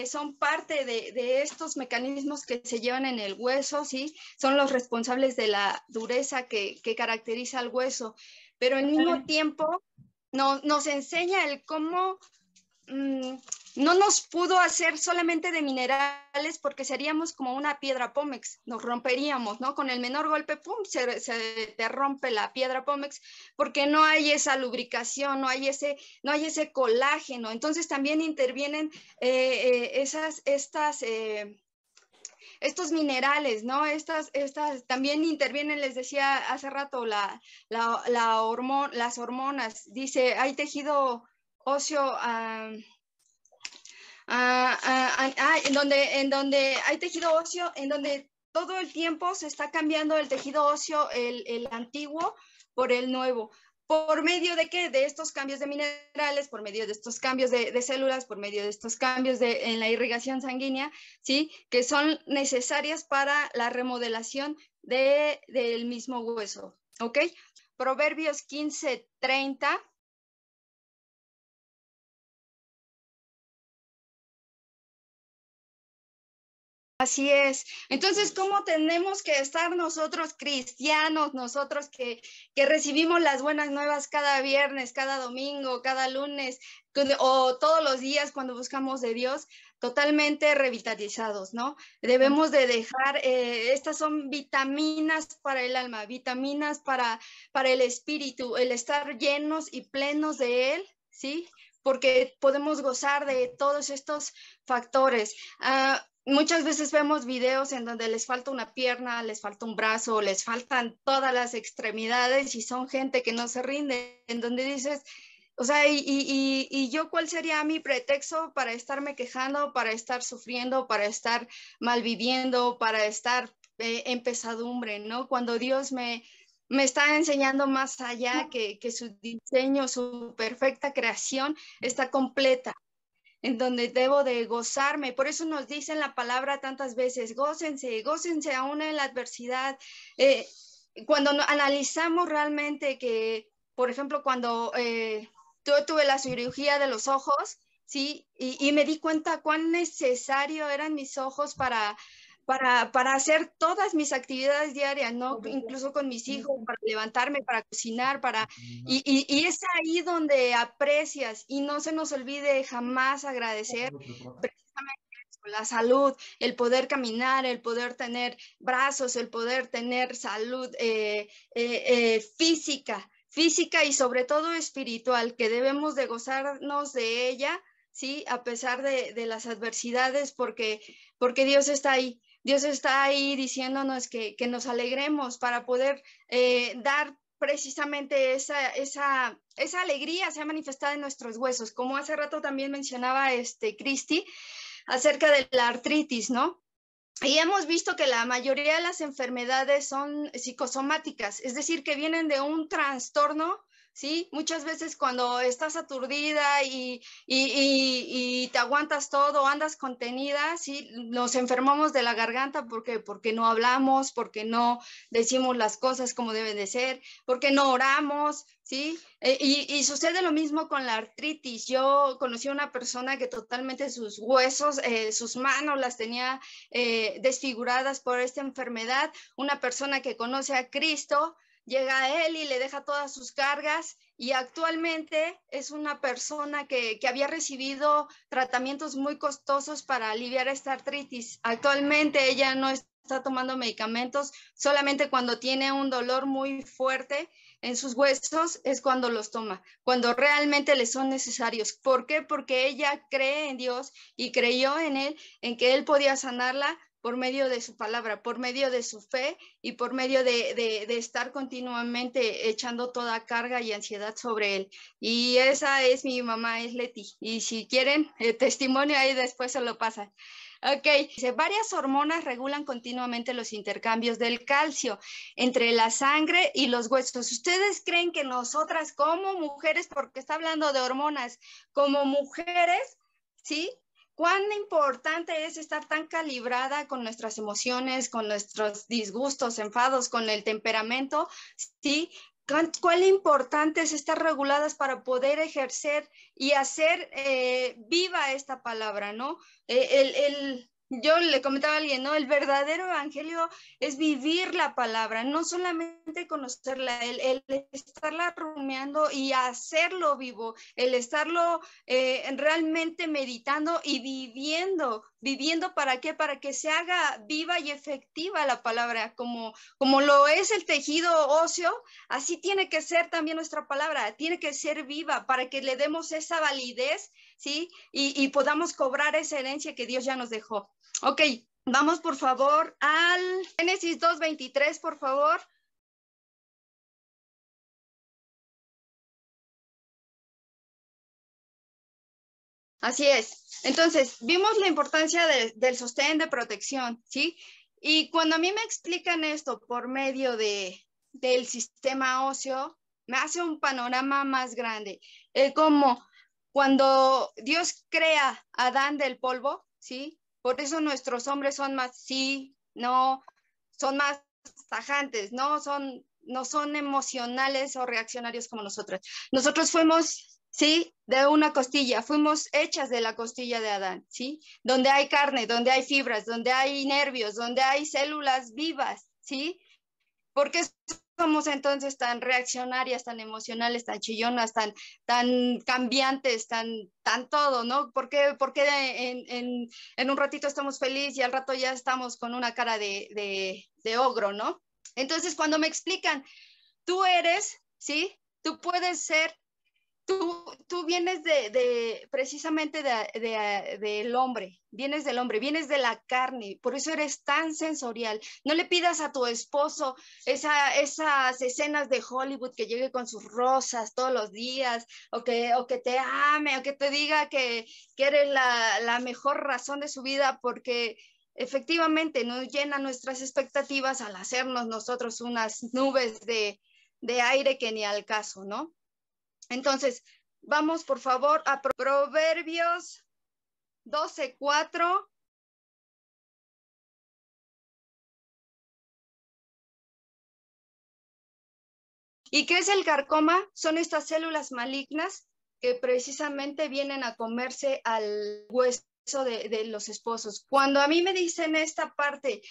son parte de estos mecanismos que se llevan en el hueso, ¿sí? Son los responsables de la dureza que caracteriza al hueso, pero al mismo tiempo nos enseña el cómo no nos pudo hacer solamente de minerales porque seríamos como una piedra pómex, nos romperíamos, ¿no? Con el menor golpe, ¡pum!, se te rompe la piedra pómex porque no hay esa lubricación, no hay ese colágeno. Entonces también intervienen estos minerales, ¿no? Estas también intervienen, les decía hace rato, las hormonas. Dice, hay tejido óseo en donde hay tejido óseo, en donde todo el tiempo se está cambiando el tejido óseo, el antiguo por el nuevo. ¿Por medio de qué? De estos cambios de minerales, por medio de estos cambios de células, por medio de estos cambios en la irrigación sanguínea, ¿sí? Que son necesarias para la remodelación del mismo hueso, ¿ok? Proverbios 15:30. Así es. Entonces, ¿cómo tenemos que estar nosotros cristianos, nosotros que recibimos las buenas nuevas cada viernes, cada domingo, cada lunes o todos los días cuando buscamos de Dios, totalmente revitalizados, ¿no? Debemos de dejar, estas son vitaminas para el alma, vitaminas para el espíritu, el estar llenos y plenos de Él, ¿sí? Porque podemos gozar de todos estos factores. muchas veces vemos videos en donde les falta una pierna, les falta un brazo, les faltan todas las extremidades y son gente que no se rinde, en donde dices, o sea, y yo cuál sería mi pretexto para estarme quejando, para estar sufriendo, para estar malviviendo, para estar en pesadumbre, ¿no? Cuando Dios me está enseñando más allá que su diseño, su perfecta creación está completa, en donde debo de gozarme. Por eso nos dicen la palabra tantas veces, gócense, gócense aún en la adversidad. Cuando analizamos realmente que, por ejemplo, cuando yo tuve la cirugía de los ojos, ¿sí? Y me di cuenta cuán necesario eran mis ojos para hacer todas mis actividades diarias, ¿no? Incluso con mis hijos, para levantarme, para cocinar, y es ahí donde aprecias y no se nos olvide jamás agradecer precisamente eso, la salud, el poder caminar, el poder tener brazos, el poder tener salud física y sobre todo espiritual, que debemos de gozarnos de ella, ¿sí? A pesar de las adversidades, porque Dios está ahí. Dios está ahí diciéndonos que nos alegremos para poder dar precisamente esa alegría sea manifestada en nuestros huesos, como hace rato también mencionaba Cristi acerca de la artritis, ¿no? Y hemos visto que la mayoría de las enfermedades son psicosomáticas, es decir, que vienen de un trastorno, ¿sí? Muchas veces cuando estás aturdida y te aguantas todo, andas contenida, ¿sí? Nos enfermamos de la garganta porque no hablamos, porque no decimos las cosas como deben de ser, porque no oramos, ¿sí? Y sucede lo mismo con la artritis. Yo conocí a una persona que totalmente sus huesos, sus manos las tenía desfiguradas por esta enfermedad. Una persona que conoce a Cristo llega a él y le deja todas sus cargas, y actualmente es una persona que había recibido tratamientos muy costosos para aliviar esta artritis. Actualmente ella no está tomando medicamentos, solamente cuando tiene un dolor muy fuerte en sus huesos es cuando los toma, cuando realmente le son necesarios. ¿Por qué? Porque ella cree en Dios y creyó en Él, en que Él podía sanarla por medio de su palabra, por medio de su fe y por medio de estar continuamente echando toda carga y ansiedad sobre Él. Y esa es mi mamá, es Leti. Y si quieren testimonio ahí después se lo pasan. Ok, dice, varias hormonas regulan continuamente los intercambios del calcio entre la sangre y los huesos. ¿Ustedes creen que nosotras como mujeres, porque está hablando de hormonas, como mujeres, ¿sí? ¿Cuán importante es estar tan calibrada con nuestras emociones, con nuestros disgustos, enfados, con el temperamento, ¿sí? ¿Cuán importante es estar reguladas para poder ejercer y hacer viva esta palabra, ¿no? Yo le comentaba a alguien, ¿no? El verdadero evangelio es vivir la palabra, no solamente conocerla, el estarla rumiando y hacerlo vivo, el estarlo realmente meditando y viviendo ¿para qué? Para que se haga viva y efectiva la palabra, como lo es el tejido óseo, así tiene que ser también nuestra palabra, tiene que ser viva para que le demos esa validez, ¿sí? Y podamos cobrar esa herencia que Dios ya nos dejó. Ok, vamos por favor al Génesis 2:23, por favor. Así es. Entonces, vimos la importancia del sostén de protección, ¿sí? Y cuando a mí me explican esto por medio del sistema óseo, me hace un panorama más grande. Como cuando Dios crea a Adán del polvo, ¿sí? Por eso nuestros hombres son más, sí, no, son más tajantes, no son emocionales o reaccionarios como nosotros. Nosotros fuimos, sí, de una costilla, fuimos hechas de la costilla de Adán, ¿sí? Donde hay carne, donde hay fibras, donde hay nervios, donde hay células vivas, ¿sí? ¿Por qué somos entonces tan reaccionarias, tan emocionales, tan chillonas, tan cambiantes, tan todo, ¿no? ¿Por qué en un ratito estamos felices y al rato ya estamos con una cara de ogro, ¿no? Entonces, cuando me explican, tú eres, ¿sí? Tú puedes ser Tú vienes precisamente del hombre, vienes del hombre, vienes de la carne, por eso eres tan sensorial. No le pidas a tu esposo esas escenas de Hollywood que llegue con sus rosas todos los días, o que te ame, o que te diga que eres la mejor razón de su vida, porque efectivamente nos llena nuestras expectativas al hacernos nosotros unas nubes de aire que ni al caso, ¿no? Entonces, vamos por favor a Proverbios 12:4. ¿Y qué es el carcoma? Son estas células malignas que precisamente vienen a comerse al hueso de los esposos. Cuando a mí me dicen esta parte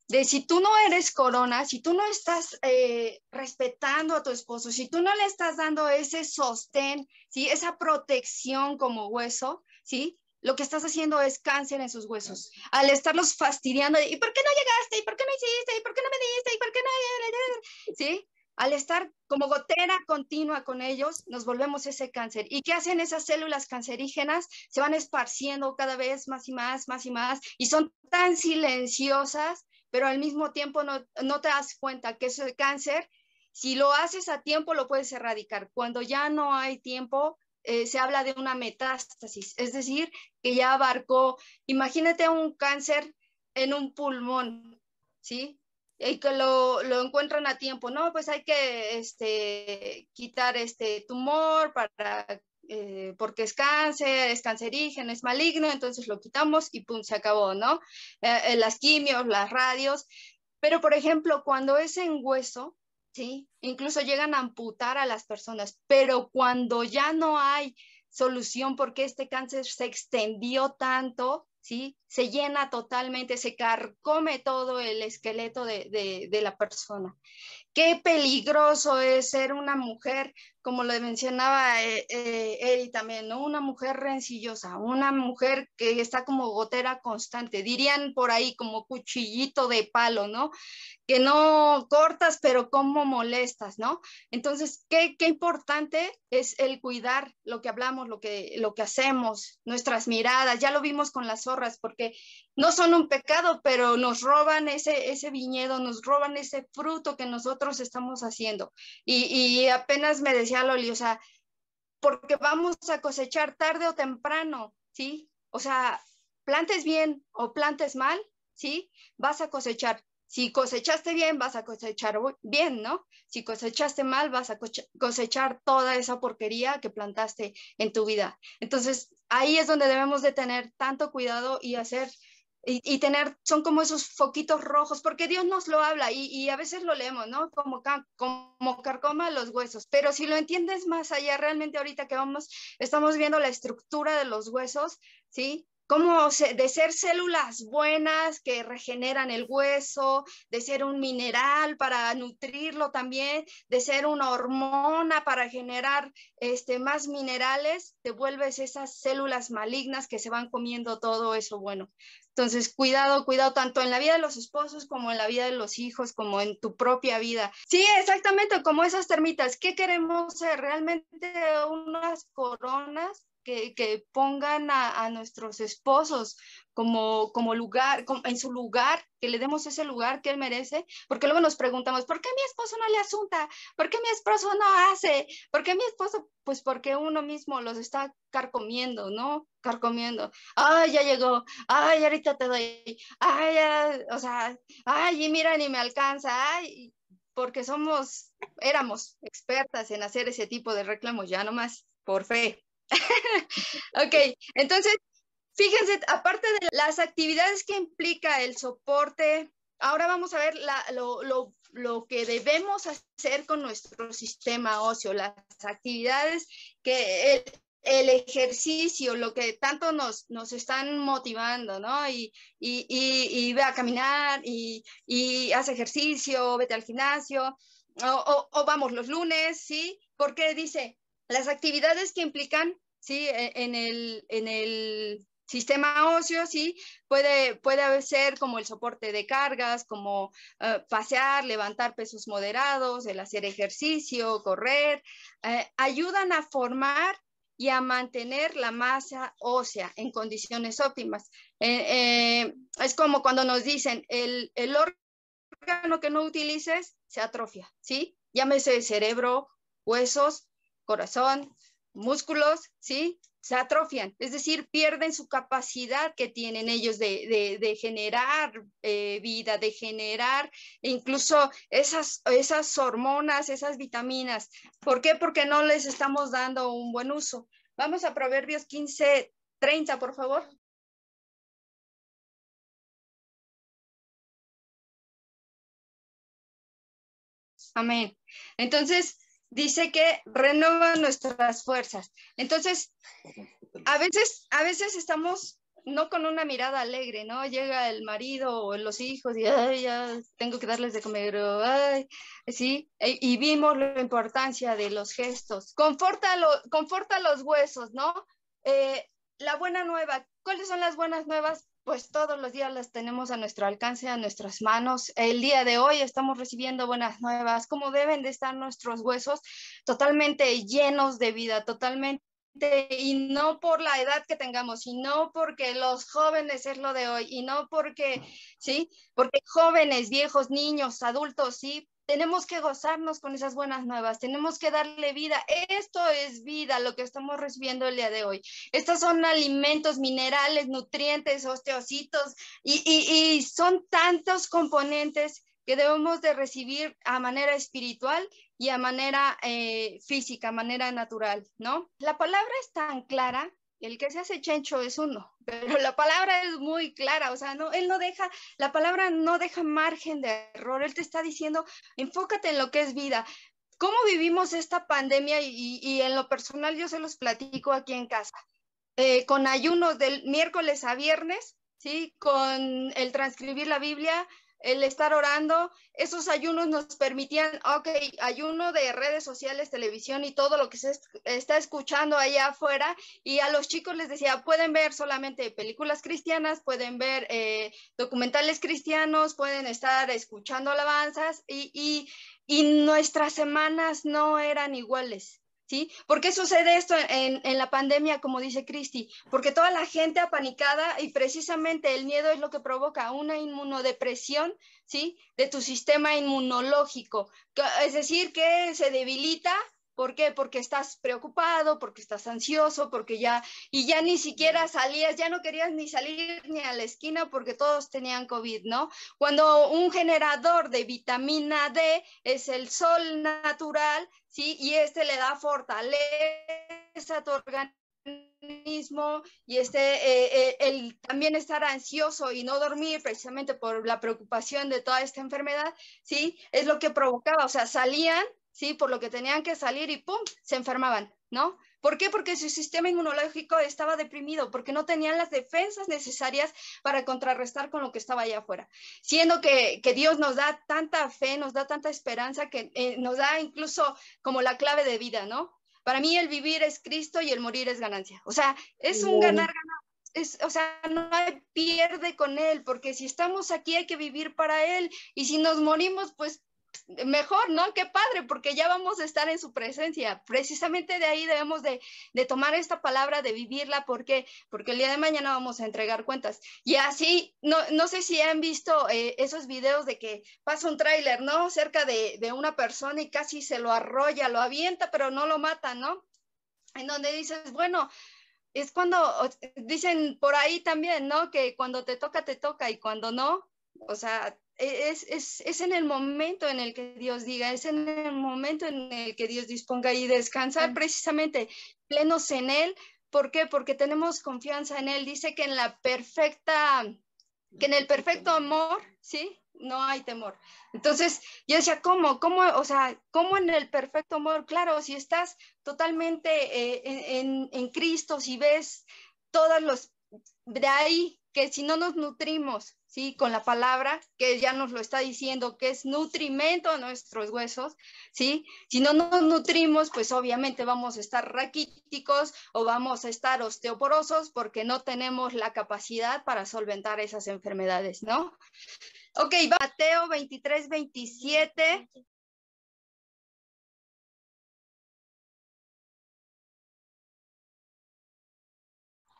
de si tú no eres corona, si tú no estás respetando a tu esposo, si tú no le estás dando ese sostén, ¿sí? Esa protección como hueso, ¿sí? Lo que estás haciendo es cáncer en sus huesos. Al estarlos fastidiando, ¿y por qué no llegaste? ¿Y por qué no hiciste? ¿Y por qué no me diste? ¿Y por qué no? ¿Sí? Al estar como gotera continua con ellos, nos volvemos ese cáncer. ¿Y qué hacen esas células cancerígenas? Se van esparciendo cada vez más y más, más y más, y son tan silenciosas, pero al mismo tiempo no te das cuenta que ese cáncer, si lo haces a tiempo, lo puedes erradicar. Cuando ya no hay tiempo, se habla de una metástasis, es decir, que ya abarcó, imagínate un cáncer en un pulmón, ¿sí? Y que lo encuentran a tiempo, ¿no? Pues hay que quitar este tumor porque es cáncer, es cancerígeno, es maligno, entonces lo quitamos y pum, se acabó, ¿no? Las quimios, las radios, pero por ejemplo, cuando es en hueso, ¿sí? Incluso llegan a amputar a las personas, pero cuando ya no hay solución porque este cáncer se extendió tanto, ¿sí? Se llena totalmente, se carcome todo el esqueleto de la persona. Qué peligroso es ser una mujer, como le mencionaba Eri también, ¿no? Una mujer rencillosa, una mujer que está como gotera constante, dirían por ahí como cuchillito de palo, ¿no? Que no cortas, pero cómo molestas, ¿no? Entonces, qué importante es el cuidar lo que hablamos, lo que hacemos, nuestras miradas. Ya lo vimos con las zorras, porque no son un pecado, pero nos roban ese viñedo, nos roban ese fruto que nosotros estamos haciendo. Y apenas me decía Loli, o sea, porque vamos a cosechar tarde o temprano, ¿sí? O sea, plantes bien o plantes mal, ¿sí? Vas a cosechar. Si cosechaste bien, vas a cosechar bien, ¿no? Si cosechaste mal, vas a cosechar toda esa porquería que plantaste en tu vida. Entonces, ahí es donde debemos de tener tanto cuidado y hacer y tener, son como esos foquitos rojos, porque Dios nos lo habla y a veces lo leemos, ¿no? Como carcoma los huesos, pero si lo entiendes más allá, realmente ahorita que estamos viendo la estructura de los huesos, ¿sí? Como de ser células buenas que regeneran el hueso, de ser un mineral para nutrirlo también, de ser una hormona para generar más minerales, te vuelves esas células malignas que se van comiendo todo eso bueno. Entonces, cuidado tanto en la vida de los esposos como en la vida de los hijos, como en tu propia vida. Sí, exactamente, como esas termitas. ¿Qué queremos ser? ¿Realmente unas coronas que pongan a nuestros esposos como lugar, en su lugar, que le demos ese lugar que él merece? Porque luego nos preguntamos, ¿por qué mi esposo no le asunta? ¿Por qué mi esposo no hace? ¿Por qué mi esposo? Pues porque uno mismo los está carcomiendo, ¿no? Carcomiendo. Ay, ya llegó. Ay, ahorita te doy. Ay, ya, o sea, ay, y mira, ni me alcanza. Ay, porque éramos expertas en hacer ese tipo de reclamos, ya nomás, por fe. Ok, entonces, fíjense, aparte de las actividades que implica el soporte, ahora vamos a ver lo que debemos hacer con nuestro sistema óseo, las actividades que el ejercicio, lo que tanto nos están motivando, ¿no? Y ve a caminar y haz ejercicio, vete al gimnasio, o vamos los lunes, ¿sí? Porque dice, las actividades que implican, ¿sí? En el sistema óseo, sí, puede ser como el soporte de cargas, como pasear, levantar pesos moderados, el hacer ejercicio, correr, ayudan a formar y a mantener la masa ósea en condiciones óptimas. Es como cuando nos dicen, el órgano que no utilices se atrofia, ¿sí? Llámese cerebro, huesos, corazón, músculos, ¿sí? Se atrofian, es decir, pierden su capacidad que tienen ellos de generar vida, de generar incluso esas hormonas, esas vitaminas. ¿Por qué? Porque no les estamos dando un buen uso. Vamos a Proverbios 15:30, por favor. Amén. Entonces, dice que renueva nuestras fuerzas. Entonces, a veces estamos no con una mirada alegre, ¿no? Llega el marido o los hijos y, ay, ya tengo que darles de comer, o, ay, sí, y vimos la importancia de los gestos. Conforta los huesos, ¿no? La buena nueva, ¿cuáles son las buenas nuevas? Pues todos los días las tenemos a nuestro alcance, a nuestras manos. El día de hoy estamos recibiendo buenas nuevas, cómo deben de estar nuestros huesos totalmente llenos de vida, totalmente, y no por la edad que tengamos, y no porque los jóvenes es lo de hoy, y no porque, ¿sí? Porque jóvenes, viejos, niños, adultos, ¿sí? Tenemos que gozarnos con esas buenas nuevas, tenemos que darle vida. Esto es vida, lo que estamos recibiendo el día de hoy. Estos son alimentos, minerales, nutrientes, osteocitos, y son tantos componentes que debemos de recibir a manera espiritual y a manera física, a manera natural, ¿no? La palabra es tan clara, el que se hace chencho es uno, pero la palabra es muy clara, o sea, no, la palabra no deja margen de error, él te está diciendo, enfócate en lo que es vida. ¿Cómo vivimos esta pandemia? Y en lo personal yo se los platico aquí en casa, con ayunos del miércoles a viernes, ¿sí? Con el transcribir la Biblia, el estar orando, esos ayunos nos permitían, ok, ayuno de redes sociales, televisión y todo lo que se está escuchando allá afuera, y a los chicos les decía, pueden ver solamente películas cristianas, pueden ver documentales cristianos, pueden estar escuchando alabanzas, y nuestras semanas no eran iguales. ¿Sí? ¿Por qué sucede esto en la pandemia, como dice Cristi? Porque toda la gente apanicada, y precisamente el miedo es lo que provoca una inmunodepresión, ¿sí? De tu sistema inmunológico. Es decir, que se debilita. ¿Por qué? Porque estás preocupado, porque estás ansioso, porque ya ni siquiera salías, ya no querías ni salir ni a la esquina porque todos tenían COVID, ¿no? Cuando un generador de vitamina D es el sol natural, ¿sí? Y le da fortaleza a tu organismo, y el también estar ansioso y no dormir precisamente por la preocupación de toda esta enfermedad, ¿sí? Es lo que provocaba, o sea, salían, ¿sí? Por lo que tenían que salir y ¡pum! Se enfermaban, ¿no? ¿Por qué? Porque su sistema inmunológico estaba deprimido, porque no tenían las defensas necesarias para contrarrestar con lo que estaba allá afuera. Siendo que Dios nos da tanta fe, nos da tanta esperanza, que nos da incluso como la clave de vida, ¿no? Para mí el vivir es Cristo y el morir es ganancia. O sea, es un ganar-ganar. O sea, no hay pierde con Él, porque si estamos aquí hay que vivir para Él, y si nos morimos, pues mejor, ¿no? Qué padre, porque ya vamos a estar en su presencia. Precisamente de ahí debemos de tomar esta palabra, de vivirla. ¿Por qué? Porque el día de mañana vamos a entregar cuentas. Y así, no sé si han visto esos videos de que pasa un tráiler, ¿no? Cerca de una persona y casi se lo arrolla, lo avienta, pero no lo mata, ¿no? En donde dices, bueno, es cuando, dicen por ahí también, ¿no? Que cuando te toca, y cuando no, o sea, es en el momento en el que Dios diga, es en el momento en el que Dios disponga, y descansar precisamente plenos en Él. ¿Por qué? Porque tenemos confianza en Él. Dice que en el perfecto amor, ¿sí? No hay temor. Entonces, yo decía, ¿cómo? O sea, ¿cómo en el perfecto amor? Claro, si estás totalmente en Cristo, si ves todos los de ahí que si no nos nutrimos, ¿sí? Con la palabra, que ya nos lo está diciendo, que es nutrimento a nuestros huesos, ¿sí? Si no nos nutrimos, pues obviamente vamos a estar raquíticos o vamos a estar osteoporosos porque no tenemos la capacidad para solventar esas enfermedades, ¿no? Ok, Mateo 23, 27.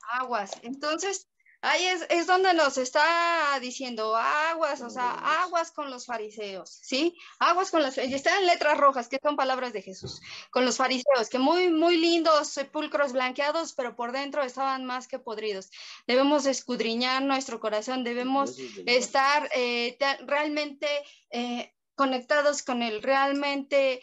Aguas. Entonces, ahí es donde nos está diciendo aguas, o sea, aguas con los fariseos, ¿sí? Aguas con los, y están en letras rojas, que son palabras de Jesús, con los fariseos, que muy, muy lindos, sepulcros blanqueados, pero por dentro estaban más que podridos. Debemos escudriñar nuestro corazón, debemos estar realmente conectados con Él, realmente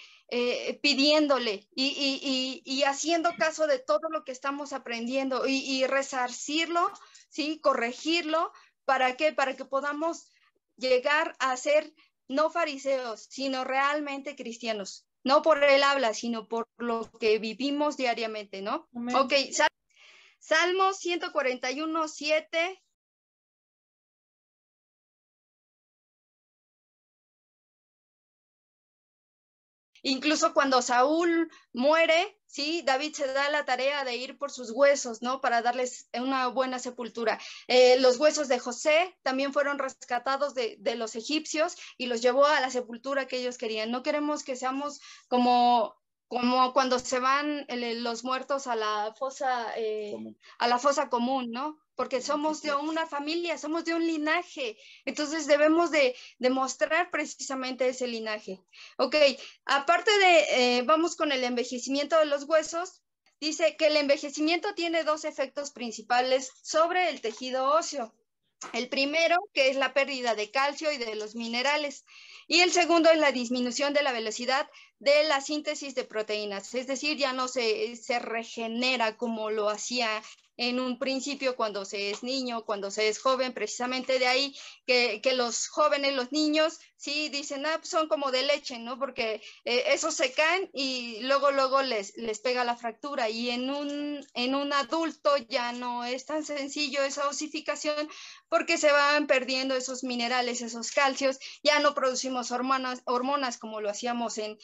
pidiéndole y haciendo caso de todo lo que estamos aprendiendo y resarcirlo, ¿sí? Corregirlo. ¿Para qué? Para que podamos llegar a ser no fariseos, sino realmente cristianos. No por el habla, sino por lo que vivimos diariamente, ¿no? Amén. Ok, Salmo 141, 7. Incluso cuando Saúl muere, ¿sí? David se da la tarea de ir por sus huesos, ¿no? Para darles una buena sepultura. Los huesos de José también fueron rescatados de los egipcios y los llevó a la sepultura que ellos querían. No queremos que seamos como cuando se van los muertos a la fosa común, ¿no? Porque somos de una familia, somos de un linaje, entonces debemos de mostrar precisamente ese linaje. Ok, aparte de, vamos con el envejecimiento de los huesos, dice que el envejecimiento tiene dos efectos principales sobre el tejido óseo. El primero, que es la pérdida de calcio y de los minerales, y el segundo es la disminución de la velocidad de la síntesis de proteínas, es decir, ya no se regenera como lo hacía en un principio cuando se es niño, cuando se es joven, precisamente de ahí que los jóvenes, los niños, sí dicen, pues son como de leche, ¿no? Porque esos se caen y luego les pega la fractura, y en un adulto ya no es tan sencillo esa osificación porque se van perdiendo esos minerales, esos calcios, ya no producimos hormonas como lo hacíamos en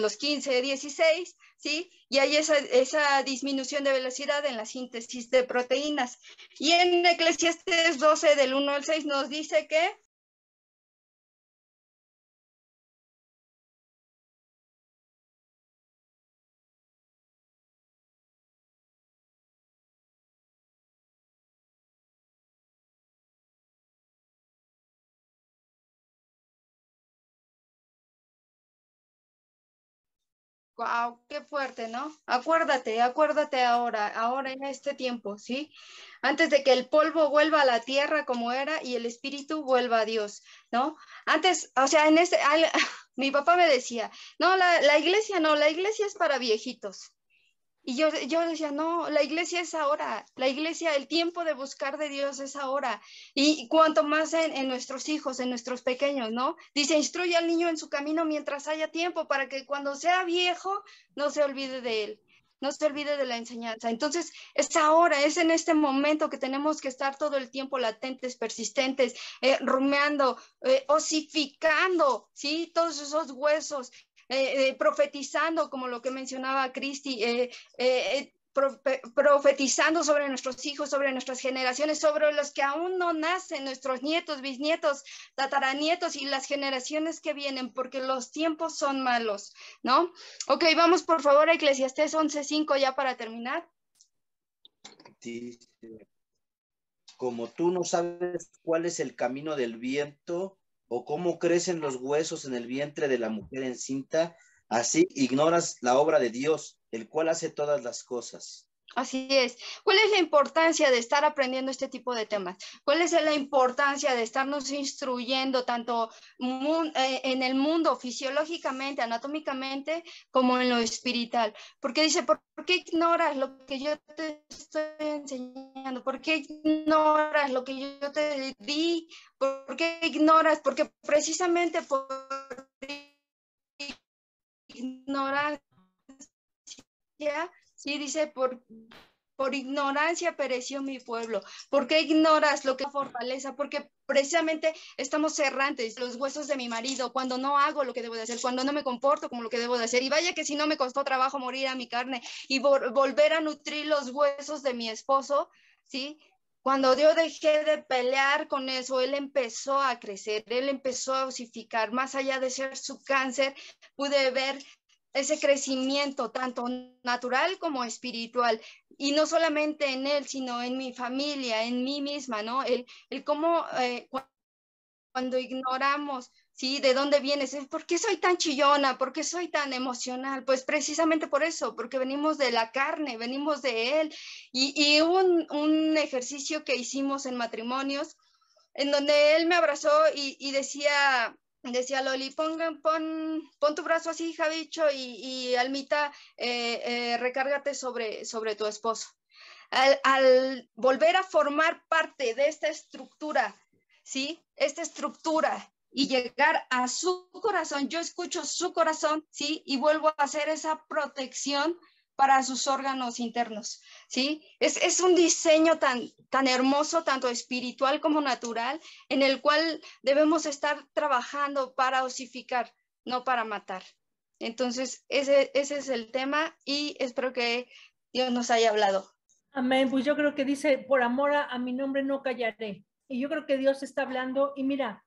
los 15, 16, ¿sí? Y hay esa disminución de velocidad en la síntesis de proteínas. Y en Eclesiastés 12, del 1 al 6, nos dice que wow, qué fuerte, ¿no? Acuérdate ahora en este tiempo, ¿sí? Antes de que el polvo vuelva a la tierra como era y el espíritu vuelva a Dios, ¿no? Antes, o sea, mi papá me decía, no, la iglesia no, la iglesia es para viejitos. Y yo decía, no, la iglesia es ahora, la iglesia, el tiempo de buscar de Dios es ahora. Y cuanto más en nuestros hijos, en nuestros pequeños, ¿no? Dice, instruye al niño en su camino mientras haya tiempo, para que cuando sea viejo no se olvide de él, no se olvide de la enseñanza. Entonces, es ahora, es en este momento que tenemos que estar todo el tiempo latentes, persistentes, rumeando, osificando, ¿sí? Todos esos huesos. Profetizando, como lo que mencionaba Cristi, profetizando sobre nuestros hijos, sobre nuestras generaciones, sobre los que aún no nacen, nuestros nietos, bisnietos, tataranietos y las generaciones que vienen, porque los tiempos son malos, ¿no? Ok, vamos por favor a Eclesiastés 11:5 ya para terminar. Dice, como tú no sabes cuál es el camino del viento o cómo crecen los huesos en el vientre de la mujer encinta, así ignoras la obra de Dios, el cual hace todas las cosas. Así es. ¿Cuál es la importancia de estar aprendiendo este tipo de temas? ¿Cuál es la importancia de estarnos instruyendo tanto en el mundo fisiológicamente, anatómicamente, como en lo espiritual? Porque dice, ¿por qué ignoras lo que yo te estoy enseñando? ¿Por qué ignoras lo que yo te di? ¿Por qué ignoras? Porque precisamente por ignorancia, sí, dice, Por ignorancia pereció mi pueblo. ¿Por qué ignoras lo que es fortaleza? Porque precisamente estamos errantes, los huesos de mi marido, cuando no hago lo que debo de hacer, cuando no me comporto como lo que debo de hacer. Y vaya que si no me costó trabajo morir a mi carne y volver a nutrir los huesos de mi esposo, ¿sí? Cuando yo dejé de pelear con eso, él empezó a crecer, él empezó a osificar. Más allá de ser su cáncer, pude ver ese crecimiento tanto natural como espiritual, y no solamente en él, sino en mi familia, en mí misma, ¿no? El cómo cuando ignoramos, ¿sí? ¿De dónde vienes? ¿Por qué soy tan chillona? ¿Por qué soy tan emocional? Pues precisamente por eso, porque venimos de la carne, venimos de él, y hubo un ejercicio que hicimos en matrimonios, en donde él me abrazó y decía Loli, pon tu brazo así, Javicho, y Almita, recárgate sobre tu esposo. Al volver a formar parte de esta estructura, ¿sí? Esta estructura, y llegar a su corazón, yo escucho su corazón, ¿sí? Y vuelvo a hacer esa protección para sus órganos internos, ¿sí? Es un diseño tan hermoso, tanto espiritual como natural, en el cual debemos estar trabajando para osificar, no para matar. Entonces, ese es el tema, y espero que Dios nos haya hablado. Amén. Pues yo creo que dice, por amor a mi nombre no callaré. Y yo creo que Dios está hablando, y mira,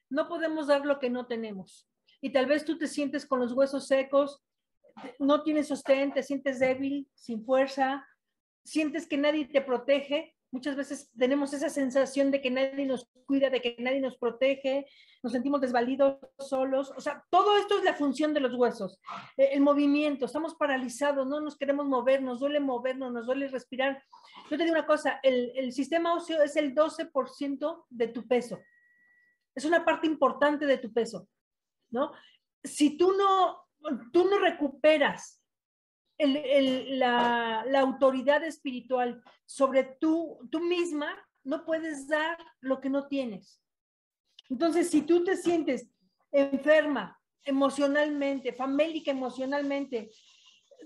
no podemos dar lo que no tenemos. Y tal vez tú te sientes con los huesos secos, no tienes sostén, te sientes débil, sin fuerza, sientes que nadie te protege. Muchas veces tenemos esa sensación de que nadie nos cuida, de que nadie nos protege, nos sentimos desvalidos, solos. O sea, todo esto es la función de los huesos. El movimiento, estamos paralizados, no nos queremos mover, nos duele respirar. Yo te digo una cosa, el sistema óseo es el 12% de tu peso. Es una parte importante de tu peso, ¿no? Si tú no recuperas la autoridad espiritual sobre tú misma, no puedes dar lo que no tienes. Entonces, si tú te sientes enferma emocionalmente, famélica emocionalmente,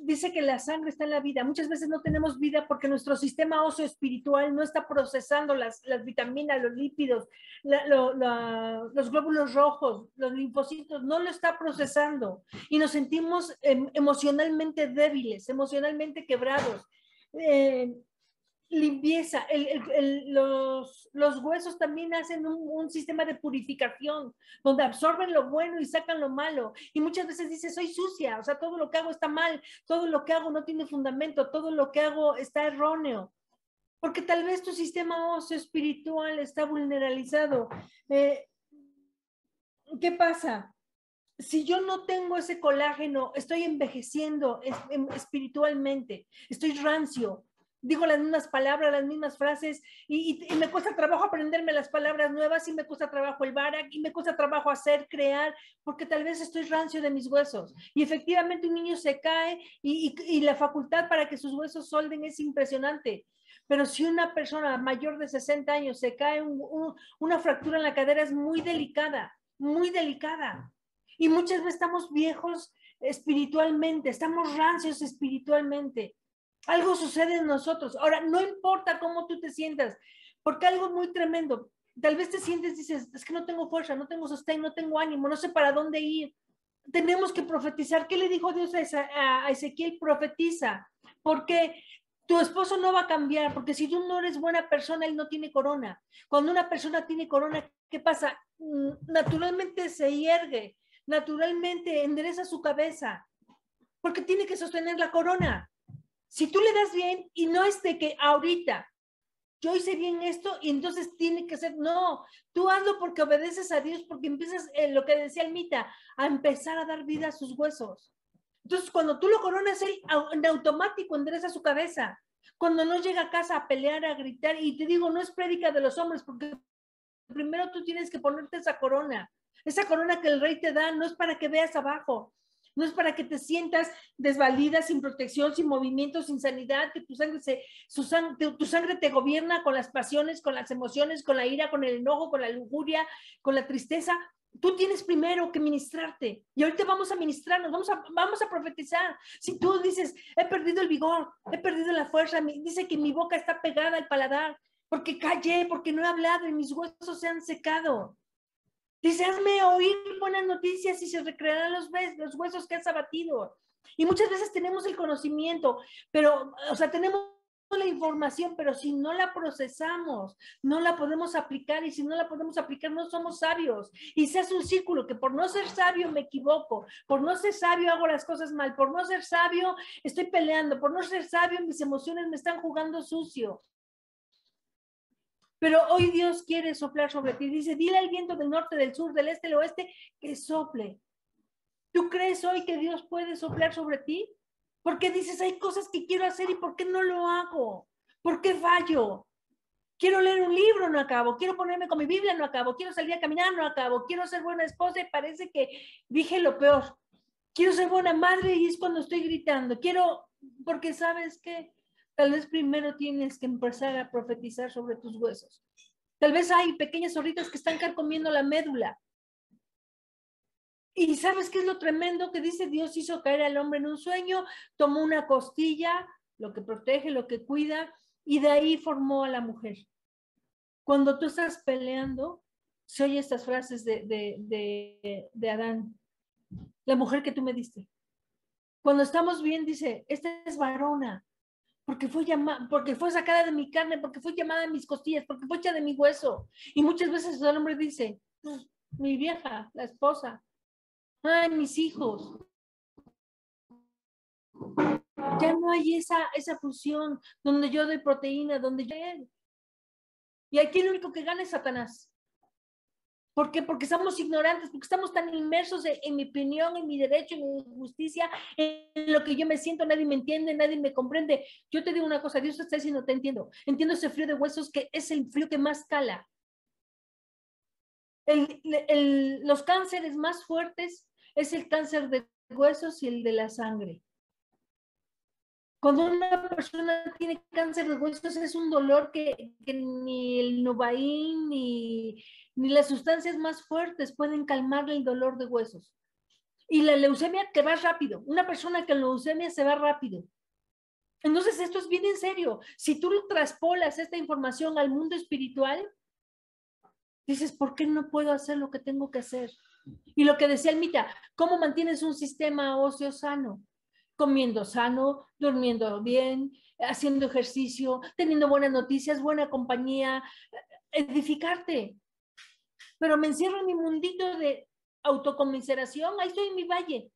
dice que la sangre está en la vida. Muchas veces no tenemos vida porque nuestro sistema óseo espiritual no está procesando las vitaminas, los lípidos, los glóbulos rojos, los linfocitos, no lo está procesando. Y nos sentimos emocionalmente débiles, emocionalmente quebrados. Limpieza, los huesos también hacen un sistema de purificación, donde absorben lo bueno y sacan lo malo, y muchas veces dices, soy sucia, o sea, todo lo que hago está mal, todo lo que hago no tiene fundamento, todo lo que hago está erróneo, porque tal vez tu sistema óseo espiritual está vulneralizado. ¿Qué pasa? Si yo no tengo ese colágeno, estoy envejeciendo espiritualmente, estoy rancio, digo las mismas palabras, las mismas frases, y me cuesta trabajo aprenderme las palabras nuevas, y me cuesta trabajo el barak, y me cuesta trabajo crear, porque tal vez estoy rancio de mis huesos. Y efectivamente un niño se cae, y la facultad para que sus huesos solden es impresionante. Pero si una persona mayor de 60 años se cae, una fractura en la cadera es muy delicada, muy delicada. Y muchas veces estamos viejos espiritualmente, estamos rancios espiritualmente. Algo sucede en nosotros. Ahora, no importa cómo tú te sientas, porque algo muy tremendo, tal vez te sientes, dices, es que no tengo fuerza, no tengo sostén, no tengo ánimo, no sé para dónde ir. Tenemos que profetizar. ¿Qué le dijo Dios a Ezequiel? Profetiza, porque tu esposo no va a cambiar, porque si tú no eres buena persona, él no tiene corona. Cuando una persona tiene corona, ¿qué pasa? Naturalmente se hiergue, naturalmente endereza su cabeza, porque tiene que sostener la corona. Si tú le das bien, y no es de que ahorita yo hice bien esto y entonces tiene que ser, no, tú hazlo porque obedeces a Dios, porque empiezas, lo que decía Almita, a empezar a dar vida a sus huesos. Entonces, cuando tú lo coronas, él en automático endereza su cabeza. Cuando no llega a casa a pelear, a gritar, y te digo, no es prédica de los hombres, porque primero tú tienes que ponerte esa corona que el rey te da, no es para que veas abajo. No es para que te sientas desvalida, sin protección, sin movimiento, sin sanidad, que tu sangre te gobierna con las pasiones, con las emociones, con la ira, con el enojo, con la lujuria, con la tristeza. Tú tienes primero que ministrarte. Y ahorita vamos a ministrarnos, vamos a profetizar. Si tú dices, he perdido el vigor, he perdido la fuerza, dice que mi boca está pegada al paladar, porque callé, porque no he hablado y mis huesos se han secado. Dice, hazme oír buenas noticias y se recrearán los huesos que has abatido. Y muchas veces tenemos el conocimiento, pero, o sea, tenemos la información, pero si no la procesamos, no la podemos aplicar, y si no la podemos aplicar, no somos sabios. Y se hace un círculo que por no ser sabio me equivoco, por no ser sabio hago las cosas mal, por no ser sabio estoy peleando, por no ser sabio mis emociones me están jugando sucio. Pero hoy Dios quiere soplar sobre ti. Dice, dile al viento del norte, del sur, del este, del oeste, que sople. ¿Tú crees hoy que Dios puede soplar sobre ti? Porque dices, hay cosas que quiero hacer y ¿por qué no lo hago? ¿Por qué fallo? Quiero leer un libro, no acabo. Quiero ponerme con mi Biblia, no acabo. Quiero salir a caminar, no acabo. Quiero ser buena esposa y parece que dije lo peor. Quiero ser buena madre y es cuando estoy gritando. Quiero, porque ¿sabes qué? Tal vez primero tienes que empezar a profetizar sobre tus huesos. Tal vez hay pequeñas zorritas que están carcomiendo la médula. Y ¿sabes qué es lo tremendo? Que dice, Dios hizo caer al hombre en un sueño, tomó una costilla, lo que protege, lo que cuida, y de ahí formó a la mujer. Cuando tú estás peleando, se oye estas frases de Adán, la mujer que tú me diste. Cuando estamos bien, dice, esta es varona, porque fue sacada de mi carne, porque fue llamada de mis costillas, porque fue hecha de mi hueso. Y muchas veces el hombre dice, mi vieja, la esposa, ay, mis hijos. Ya no hay esa fusión donde yo doy proteína, donde yo... Y aquí el único que gana es Satanás. ¿Por qué? Porque somos ignorantes, porque estamos tan inmersos en mi opinión, en mi derecho, en mi justicia, en lo que yo me siento, nadie me entiende, nadie me comprende. Yo te digo una cosa, Dios está diciendo, te entiendo. Entiendo ese frío de huesos que es el frío que más cala. Los cánceres más fuertes es el cáncer de huesos y el de la sangre. Cuando una persona tiene cáncer de huesos es un dolor que ni el Novaín ni las sustancias más fuertes pueden calmar el dolor de huesos. Y la leucemia que va rápido. Una persona con leucemia se va rápido. Entonces esto es bien en serio. Si tú traspolas esta información al mundo espiritual, dices, ¿por qué no puedo hacer lo que tengo que hacer? Y lo que decía Almita, ¿cómo mantienes un sistema óseo sano? Comiendo sano, durmiendo bien, haciendo ejercicio, teniendo buenas noticias, buena compañía, edificarte. Pero me encierro en mi mundito de autocomiseración, ahí estoy en mi valle.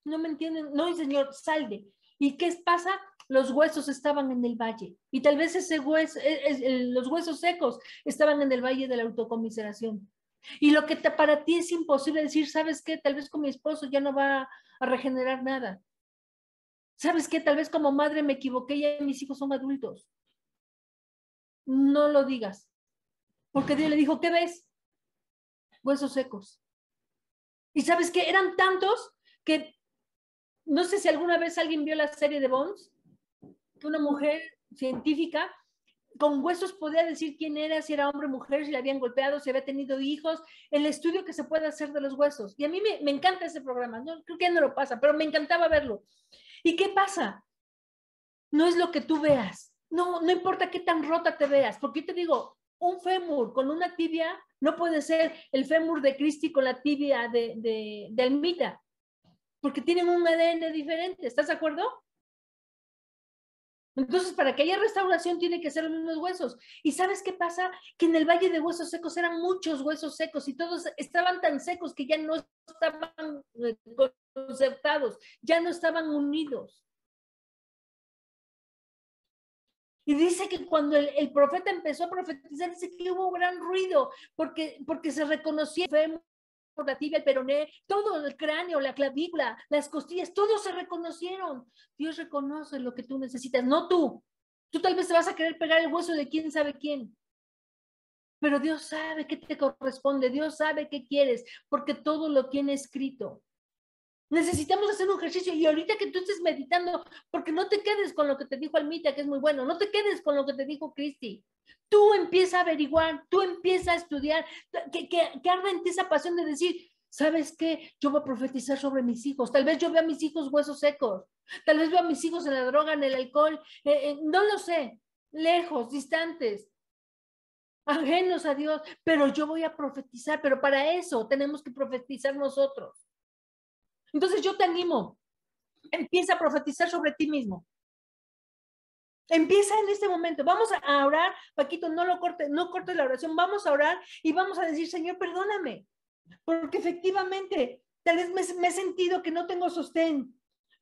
No me entienden, no, Señor, salve. ¿Y qué pasa? Los huesos estaban en el valle. Y tal vez los huesos secos estaban en el valle de la autocomiseración. Y lo que para ti es imposible decir, ¿sabes qué? Tal vez con mi esposo ya no va a regenerar nada. ¿Sabes qué? Tal vez como madre me equivoqué y mis hijos son adultos. No lo digas. Porque Dios le dijo, ¿qué ves? Huesos secos. ¿Y sabes qué? Eran tantos que no sé si alguna vez alguien vio la serie de Bones, que una mujer científica con huesos podía decir quién era, si era hombre o mujer, si le habían golpeado, si había tenido hijos, el estudio que se puede hacer de los huesos. Y a mí me encanta ese programa, no, creo que ya no lo pasa, pero me encantaba verlo. ¿Y qué pasa? No es lo que tú veas, no importa qué tan rota te veas, porque yo te digo, un fémur con una tibia no puede ser el fémur de Cristi con la tibia de Almita, porque tienen un ADN diferente, ¿estás de acuerdo? Entonces, para que haya restauración tiene que ser los mismos huesos. ¿Y sabes qué pasa? Que en el Valle de Huesos Secos eran muchos huesos secos y todos estaban tan secos que ya no estaban concertados, ya no estaban unidos. Y dice que cuando el profeta empezó a profetizar, dice que hubo gran ruido porque se reconocía el fémur, por la tibia, el peroné, todo el cráneo, la clavícula, las costillas, todos se reconocieron. Dios reconoce lo que tú necesitas, no tú. Tú tal vez te vas a querer pegar el hueso de quién sabe quién. Pero Dios sabe qué te corresponde, Dios sabe qué quieres, porque todo lo tiene escrito. Necesitamos hacer un ejercicio y ahorita que tú estés meditando, porque no te quedes con lo que te dijo Almita, que es muy bueno, no te quedes con lo que te dijo Cristi. Tú empieza a averiguar, tú empieza a estudiar, que arda en ti esa pasión de decir, ¿sabes qué? Yo voy a profetizar sobre mis hijos. Tal vez yo vea a mis hijos huesos secos. Tal vez veo a mis hijos en la droga, en el alcohol. No lo sé. Lejos, distantes, ajenos a Dios. Pero yo voy a profetizar. Pero para eso tenemos que profetizar nosotros. Entonces yo te animo. Empieza a profetizar sobre ti mismo. Empieza en este momento. Vamos a orar. Paquito, no cortes la oración. Vamos a orar y vamos a decir, Señor, perdóname. Porque efectivamente, tal vez me he sentido que no tengo sostén.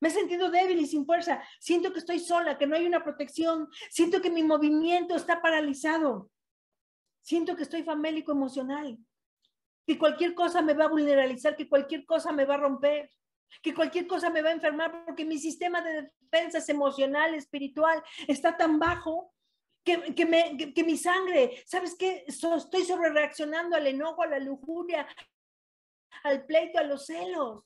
Me he sentido débil y sin fuerza. Siento que estoy sola, que no hay una protección. Siento que mi movimiento está paralizado. Siento que estoy famélico emocional. Que cualquier cosa me va a vulnerabilizar, que cualquier cosa me va a romper, que cualquier cosa me va a enfermar, porque mi sistema de defensas emocional, espiritual, está tan bajo que mi sangre, ¿sabes qué? Estoy sobrereaccionando al enojo, a la lujuria, al pleito, a los celos.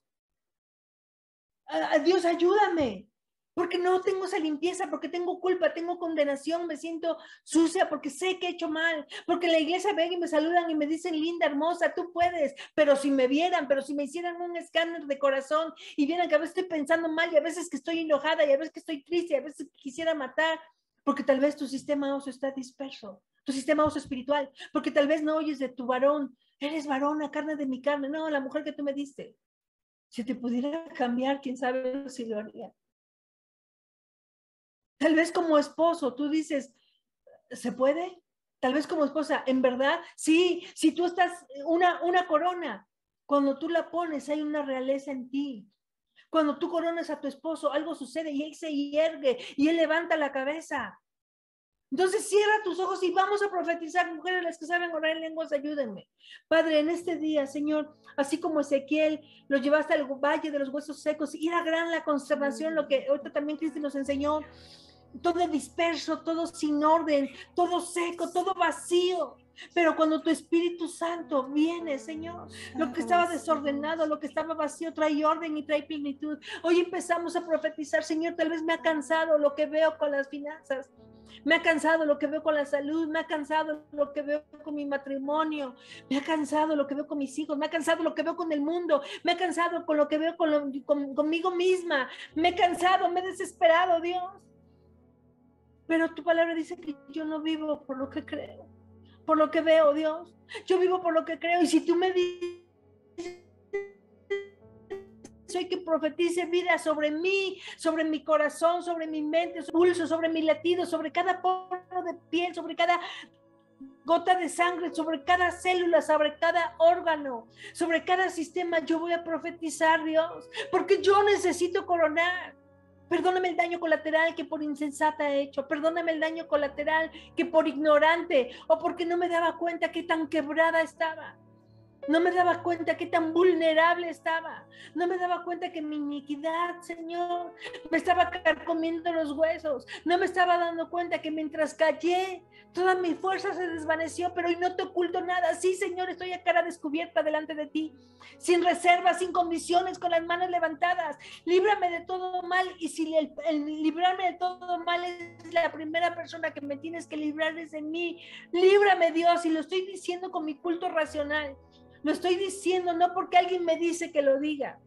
A Dios, ayúdame, porque no tengo esa limpieza, porque tengo culpa, tengo condenación, me siento sucia, porque sé que he hecho mal, porque en la iglesia ven y me saludan y me dicen, linda, hermosa, tú puedes, pero si me vieran, pero si me hicieran un escáner de corazón y vieran que a veces estoy pensando mal y a veces que estoy enojada y a veces que estoy triste y a veces que quisiera matar, porque tal vez tu sistema óseo está disperso, tu sistema óseo espiritual, porque tal vez no oyes de tu varón, eres varona, carne de mi carne, no, la mujer que tú me diste. Si te pudiera cambiar, quién sabe si lo haría. Tal vez como esposo, tú dices, ¿se puede? Tal vez como esposa, en verdad, sí, si tú estás, una corona, cuando tú la pones, hay una realeza en ti. Cuando tú coronas a tu esposo, algo sucede y él se hiergue y él levanta la cabeza. Entonces cierra tus ojos y vamos a profetizar. Mujeres, las que saben orar en lenguas, ayúdenme. Padre, en este día, Señor, así como Ezequiel lo llevaste al valle de los huesos secos y era gran la consternación, lo que ahorita también Cristi nos enseñó, todo disperso, todo sin orden, todo seco, todo vacío. Pero cuando tu Espíritu Santo viene, Señor, lo que estaba desordenado, lo que estaba vacío, trae orden y trae plenitud. Hoy empezamos a profetizar, Señor, tal vez me ha cansado lo que veo con las finanzas. Me ha cansado lo que veo con la salud, me ha cansado lo que veo con mi matrimonio, me ha cansado lo que veo con mis hijos, me ha cansado lo que veo con el mundo, me ha cansado con lo que veo conmigo misma, me he cansado, me he desesperado, Dios. Pero tu palabra dice que yo no vivo por lo que creo, por lo que veo, Dios. Yo vivo por lo que creo y si tú me dices soy que profetice vida sobre mí, sobre mi corazón, sobre mi mente, sobre mi pulso, sobre mi latido, sobre cada poro de piel, sobre cada gota de sangre, sobre cada célula, sobre cada órgano, sobre cada sistema. Yo voy a profetizar, Dios, porque yo necesito coronar. Perdóname el daño colateral que por insensata he hecho. Perdóname el daño colateral que por ignorante o porque no me daba cuenta qué tan quebrada estaba. No me daba cuenta qué tan vulnerable estaba. No me daba cuenta que mi iniquidad, Señor, me estaba carcomiendo los huesos. No me estaba dando cuenta que mientras callé, toda mi fuerza se desvaneció, pero hoy no te oculto nada. Sí, Señor, estoy a cara descubierta delante de ti, sin reservas, sin condiciones, con las manos levantadas. Líbrame de todo mal, y si el librarme de todo mal es la primera persona que me tienes que librar es de mí. Líbrame, Dios, y lo estoy diciendo con mi culto racional. Lo estoy diciendo no porque alguien me dice que lo diga,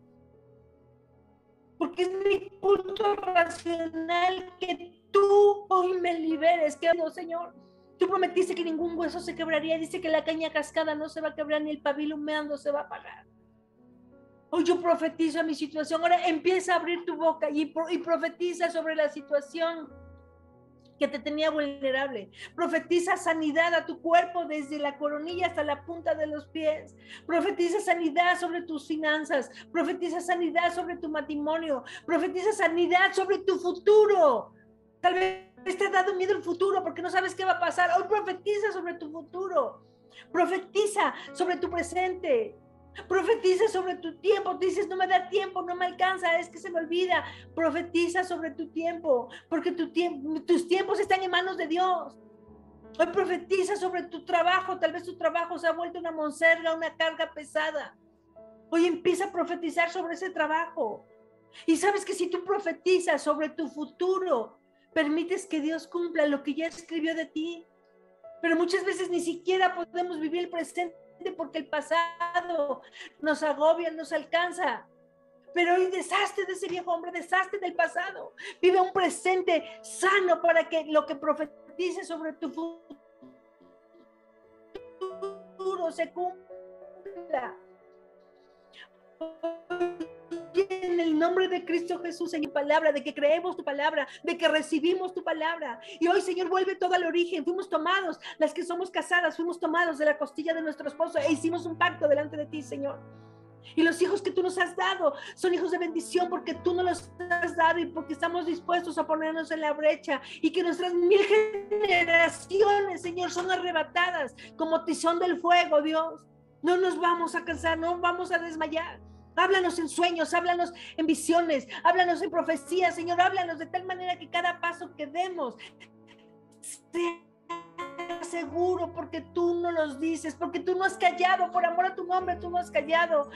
porque es mi culto racional que tú hoy me liberes. Que no, Señor, tú prometiste que ningún hueso se quebraría. Dice que la caña cascada no se va a quebrar ni el pabilo humeando se va a apagar. Hoy yo profetizo a mi situación. Ahora empieza a abrir tu boca y profetiza sobre la situación que te tenía vulnerable. Profetiza sanidad a tu cuerpo desde la coronilla hasta la punta de los pies. Profetiza sanidad sobre tus finanzas. Profetiza sanidad sobre tu matrimonio. Profetiza sanidad sobre tu futuro. Tal vez te ha dado miedo el futuro porque no sabes qué va a pasar. Hoy profetiza sobre tu futuro. Profetiza sobre tu presente. Profetiza sobre tu tiempo. Dices, no me da tiempo, no me alcanza, es que se me olvida. Profetiza sobre tu tiempo, porque tus tiempos están en manos de Dios. Hoy profetiza sobre tu trabajo. Tal vez tu trabajo se ha vuelto una monserga, una carga pesada. Hoy empieza a profetizar sobre ese trabajo. Y sabes que si tú profetizas sobre tu futuro, permites que Dios cumpla lo que ya escribió de ti. Pero muchas veces ni siquiera podemos vivir el presente porque el pasado nos agobia, nos alcanza. Pero hoy deshazte de ese viejo hombre, deshazte del pasado. Vive un presente sano para que lo que profetices sobre tu futuro se cumpla. En el nombre de Cristo Jesús, en tu palabra, de que creemos tu palabra, de que recibimos tu palabra. Y hoy, Señor, vuelve todo al origen. Fuimos tomados, las que somos casadas, fuimos tomados de la costilla de nuestro esposo e hicimos un pacto delante de ti, Señor. Y los hijos que tú nos has dado son hijos de bendición porque tú nos los has dado y porque estamos dispuestos a ponernos en la brecha y que nuestras 1000 generaciones, Señor, son arrebatadas como tizón del fuego, Dios. No nos vamos a cansar, no vamos a desmayar. Háblanos en sueños, háblanos en visiones, háblanos en profecías, Señor, háblanos de tal manera que cada paso que demos sea seguro porque tú no los dices, porque tú no has callado, por amor a tu nombre tú no has callado,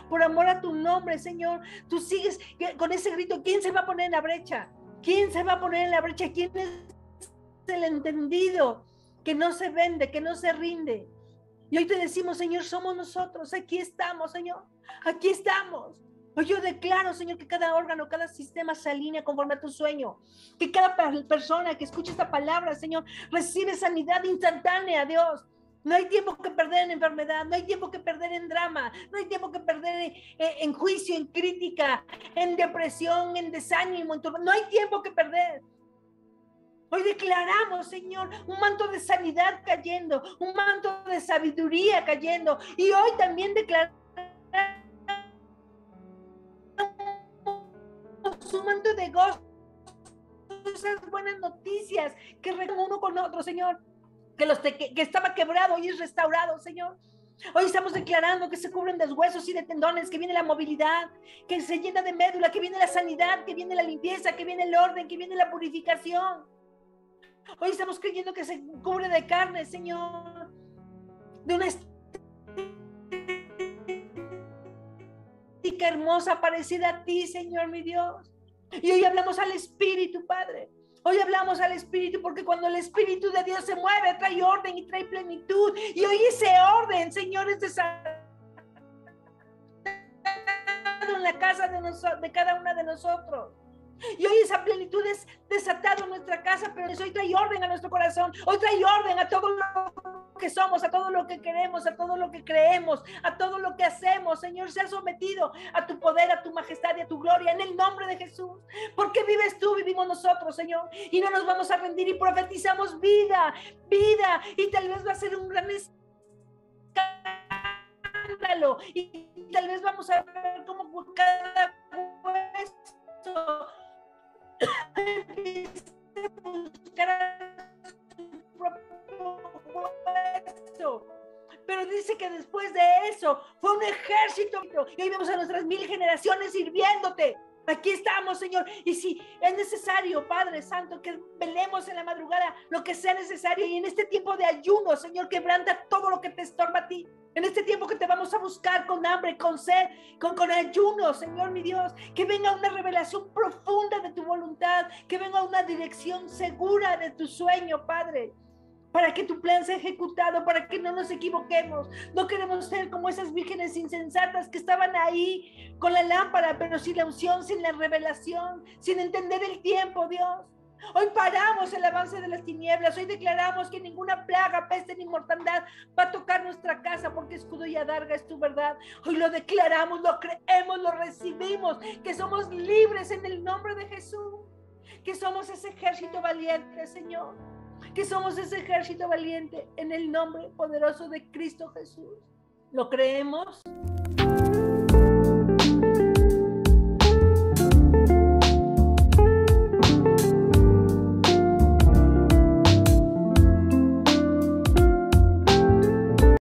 por amor a tu nombre, Señor, tú sigues con ese grito. ¿Quién se va a poner en la brecha? ¿Quién se va a poner en la brecha? ¿Quién es el entendido que no se vende, que no se rinde? Y hoy te decimos, Señor, somos nosotros, aquí estamos, Señor, aquí estamos. Hoy yo declaro, Señor, que cada órgano, cada sistema se alinea conforme a tu sueño, que cada persona que escuche esta palabra, Señor, recibe sanidad instantánea, Dios. No hay tiempo que perder en enfermedad, no hay tiempo que perder en drama, no hay tiempo que perder en juicio, en crítica, en depresión, en desánimo, no hay tiempo que perder. Hoy declaramos, Señor, un manto de sanidad cayendo, un manto de sabiduría cayendo. Y hoy también declaramos un manto de gozo, esas buenas noticias que regan uno con otro, Señor. Que estaba quebrado y es restaurado, Señor. Hoy estamos declarando que se cubren de huesos y de tendones, que viene la movilidad, que se llena de médula, que viene la sanidad, que viene la limpieza, que viene el orden, que viene la purificación. Hoy estamos creyendo que se cubre de carne, Señor, de una estética hermosa parecida a ti, Señor, mi Dios. Y hoy hablamos al Espíritu, Padre. Hoy hablamos al Espíritu porque cuando el Espíritu de Dios se mueve, trae orden y trae plenitud. Y hoy ese orden, Señor, es desatado en la casa de cada una de nosotros. Y hoy esa plenitud es desatada en nuestra casa, pero hoy trae orden a nuestro corazón, hoy trae orden a todo lo que somos, a todo lo que queremos, a todo lo que creemos, a todo lo que hacemos. Señor, se ha sometido a tu poder, a tu majestad y a tu gloria en el nombre de Jesús. Porque vives tú, vivimos nosotros, Señor, y no nos vamos a rendir y profetizamos vida, vida, y tal vez va a ser un gran escándalo, y tal vez vamos a ver cómo cada hueso buscar su propio hueso. Pero dice que después de eso fue un ejército y hoy vemos a nuestras 1000 generaciones sirviéndote. Aquí estamos, Señor, y si es necesario, Padre Santo, que velemos en la madrugada, lo que sea necesario, y en este tiempo de ayuno, Señor, quebranta todo lo que te estorba a ti. En este tiempo que te vamos a buscar con hambre, con sed, con ayuno, Señor mi Dios, que venga una revelación profunda de tu voluntad, que venga una dirección segura de tu sueño, Padre, para que tu plan sea ejecutado, para que no nos equivoquemos. No queremos ser como esas vírgenes insensatas que estaban ahí con la lámpara, pero sin la unción, sin la revelación, sin entender el tiempo, Dios. Hoy paramos el avance de las tinieblas. Hoy declaramos que ninguna plaga, peste ni mortandad va a tocar nuestra casa, porque escudo y adarga es tu verdad. Hoy lo declaramos, lo creemos, lo recibimos, que somos libres en el nombre de Jesús, que somos ese ejército valiente, Señor, que somos ese ejército valiente en el nombre poderoso de Cristo Jesús. ¿Lo creemos?